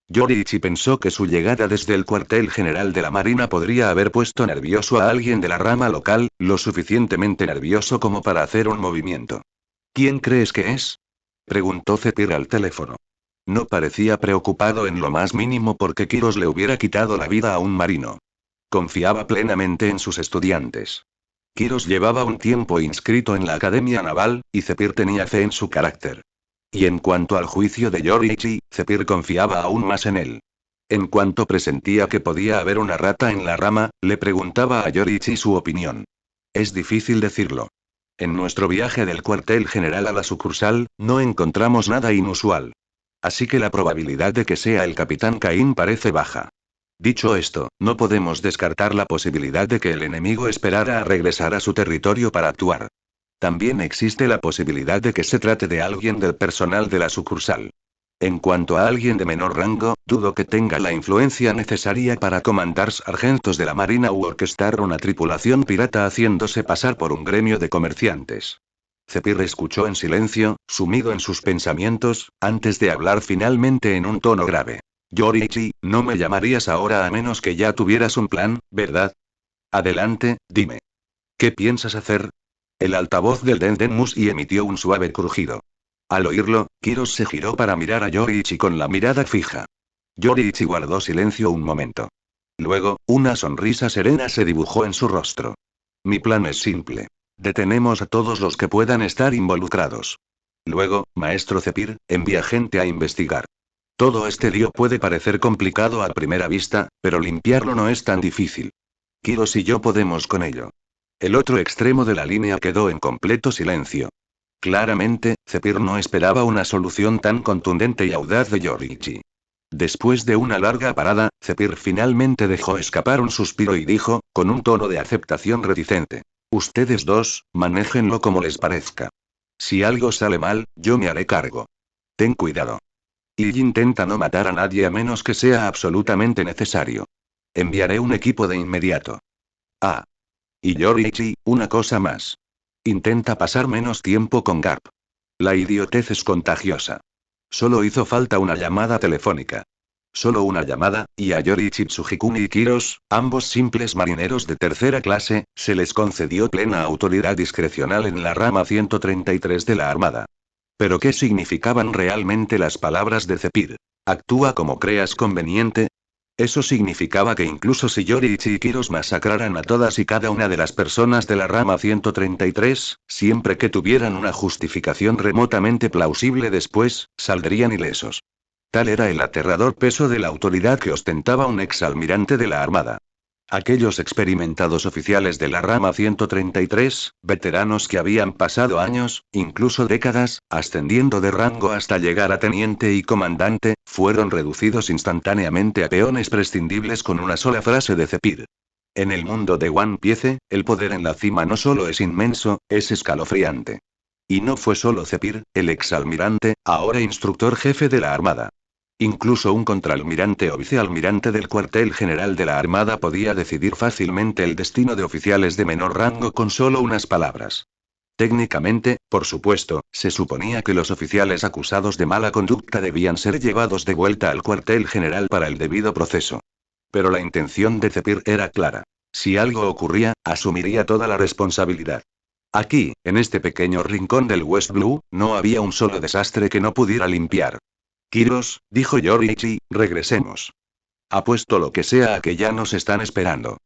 Yoriichi pensó que su llegada desde el cuartel general de la Marina podría haber puesto nervioso a alguien de la rama local, lo suficientemente nervioso como para hacer un movimiento. ¿Quién crees que es? Preguntó Zephyr al teléfono. No parecía preocupado en lo más mínimo porque Kiros le hubiera quitado la vida a un marino. Confiaba plenamente en sus estudiantes. Kiros llevaba un tiempo inscrito en la Academia Naval, y Zephyr tenía fe en su carácter. Y en cuanto al juicio de Yoriichi, Zephyr confiaba aún más en él. En cuanto presentía que podía haber una rata en la rama, le preguntaba a Yoriichi su opinión. Es difícil decirlo. En nuestro viaje del cuartel general a la sucursal, no encontramos nada inusual. Así que la probabilidad de que sea el capitán Caín parece baja. Dicho esto, no podemos descartar la posibilidad de que el enemigo esperara a regresar a su territorio para actuar. También existe la posibilidad de que se trate de alguien del personal de la sucursal. En cuanto a alguien de menor rango, dudo que tenga la influencia necesaria para comandar sargentos de la marina u orquestar una tripulación pirata haciéndose pasar por un gremio de comerciantes. Zephyr escuchó en silencio, sumido en sus pensamientos, antes de hablar finalmente en un tono grave. Yoriichi, no me llamarías ahora a menos que ya tuvieras un plan, ¿verdad? Adelante, dime. ¿Qué piensas hacer? El altavoz del Denden Musi emitió un suave crujido. Al oírlo, Kiros se giró para mirar a Yoriichi con la mirada fija. Yoriichi guardó silencio un momento. Luego, una sonrisa serena se dibujó en su rostro. Mi plan es simple. Detenemos a todos los que puedan estar involucrados. Luego, maestro Zephyr, envía gente a investigar. Todo este lío puede parecer complicado a primera vista, pero limpiarlo no es tan difícil. Kiros y yo podemos con ello. El otro extremo de la línea quedó en completo silencio. Claramente, Zephyr no esperaba una solución tan contundente y audaz de Yoriichi. Después de una larga parada, Zephyr finalmente dejó escapar un suspiro y dijo, con un tono de aceptación reticente. Ustedes dos, manéjenlo como les parezca. Si algo sale mal, yo me haré cargo. Ten cuidado. Y intenta no matar a nadie a menos que sea absolutamente necesario. Enviaré un equipo de inmediato. Ah. Y Yoriichi, una cosa más. Intenta pasar menos tiempo con Garp. La idiotez es contagiosa. Solo hizo falta una llamada telefónica. Solo una llamada, y a Yoriichi Tsujikuni y Kiros, ambos simples marineros de tercera clase, se les concedió plena autoridad discrecional en la rama 133 de la Armada. ¿Pero qué significaban realmente las palabras de Zephyr? Actúa como creas conveniente. Eso significaba que incluso si Yoriichi y Kiros masacraran a todas y cada una de las personas de la rama 133, siempre que tuvieran una justificación remotamente plausible después, saldrían ilesos. Tal era el aterrador peso de la autoridad que ostentaba un exalmirante de la Armada. Aquellos experimentados oficiales de la rama 133, veteranos que habían pasado años, incluso décadas, ascendiendo de rango hasta llegar a teniente y comandante, fueron reducidos instantáneamente a peones prescindibles con una sola frase de Zephyr. En el mundo de One Piece, el poder en la cima no solo es inmenso, es escalofriante. Y no fue solo Zephyr, el exalmirante, ahora instructor jefe de la Armada. Incluso un contraalmirante o vicealmirante del cuartel general de la Armada podía decidir fácilmente el destino de oficiales de menor rango con solo unas palabras. Técnicamente, por supuesto, se suponía que los oficiales acusados de mala conducta debían ser llevados de vuelta al cuartel general para el debido proceso. Pero la intención de Cepir era clara. Si algo ocurría, asumiría toda la responsabilidad. Aquí, en este pequeño rincón del West Blue, no había un solo desastre que no pudiera limpiar. Kiros, dijo Yoriichi, regresemos. Apuesto lo que sea a que ya nos están esperando.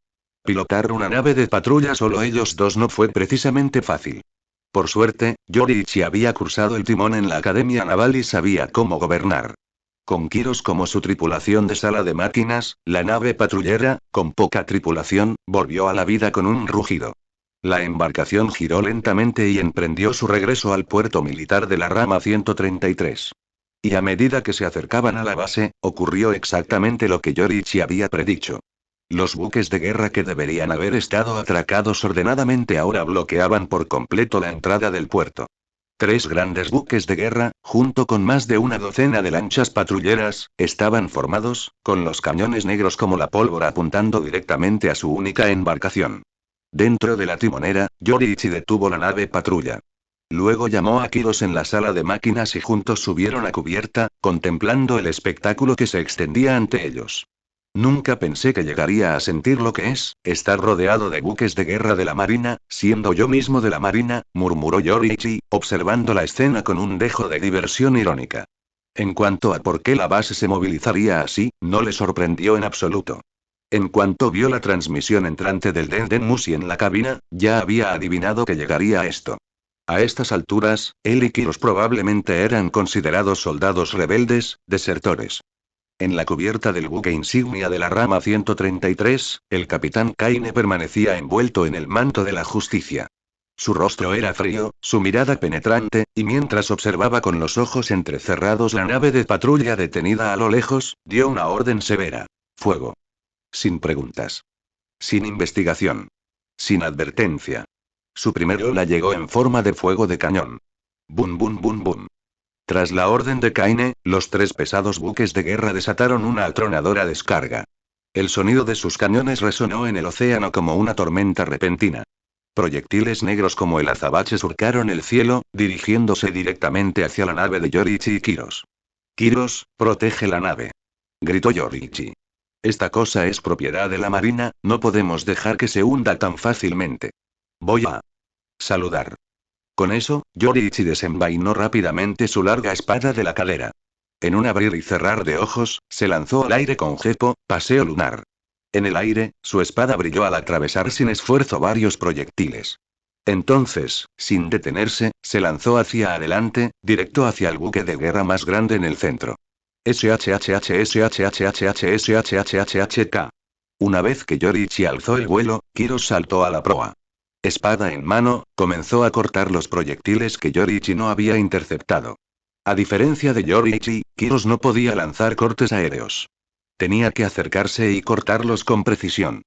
Pilotar una nave de patrulla solo ellos dos no fue precisamente fácil. Por suerte, Yoriichi había cursado el timón en la Academia Naval y sabía cómo gobernar. Con Kiros como su tripulación de sala de máquinas, la nave patrullera, con poca tripulación, volvió a la vida con un rugido. La embarcación giró lentamente y emprendió su regreso al puerto militar de la rama 133. Y a medida que se acercaban a la base, ocurrió exactamente lo que Yoriichi había predicho. Los buques de guerra que deberían haber estado atracados ordenadamente ahora bloqueaban por completo la entrada del puerto. 3 grandes buques de guerra, junto con más de una docena de lanchas patrulleras, estaban formados, con los cañones negros como la pólvora apuntando directamente a su única embarcación. Dentro de la timonera, Yoriichi detuvo la nave patrulla. Luego llamó a Kiros en la sala de máquinas y juntos subieron a cubierta, contemplando el espectáculo que se extendía ante ellos. Nunca pensé que llegaría a sentir lo que es, estar rodeado de buques de guerra de la marina, siendo yo mismo de la marina, murmuró Yoriichi, observando la escena con un dejo de diversión irónica. En cuanto a por qué la base se movilizaría así, no le sorprendió en absoluto. En cuanto vio la transmisión entrante del Den Musi en la cabina, ya había adivinado que llegaría a esto. A estas alturas, él y Kiros probablemente eran considerados soldados rebeldes, desertores. En la cubierta del buque insignia de la rama 133, el capitán Kaine permanecía envuelto en el manto de la justicia. Su rostro era frío, su mirada penetrante, y mientras observaba con los ojos entrecerrados la nave de patrulla detenida a lo lejos, dio una orden severa. Fuego. Sin preguntas. Sin investigación. Sin advertencia. Su primer ola llegó en forma de fuego de cañón. Bum bum bum bum. Tras la orden de Kaine, los 3 pesados buques de guerra desataron una atronadora descarga. El sonido de sus cañones resonó en el océano como una tormenta repentina. Proyectiles negros como el azabache surcaron el cielo, dirigiéndose directamente hacia la nave de Yoriichi y Kiros. Kiros, protege la nave. Gritó Yoriichi. Esta cosa es propiedad de la marina, no podemos dejar que se hunda tan fácilmente. Voy a saludar. Con eso, Yoriichi desenvainó rápidamente su larga espada de la cadera. En un abrir y cerrar de ojos, se lanzó al aire con Gepo, paseo lunar. En el aire, su espada brilló al atravesar sin esfuerzo varios proyectiles. Entonces, sin detenerse, se lanzó hacia adelante, directo hacia el buque de guerra más grande en el centro. SHHHSHHHSHHHHK. Una vez que Yoriichi alzó el vuelo, Kiros saltó a la proa. Espada en mano, comenzó a cortar los proyectiles que Yoriichi no había interceptado. A diferencia de Yoriichi, Kiros no podía lanzar cortes aéreos. Tenía que acercarse y cortarlos con precisión.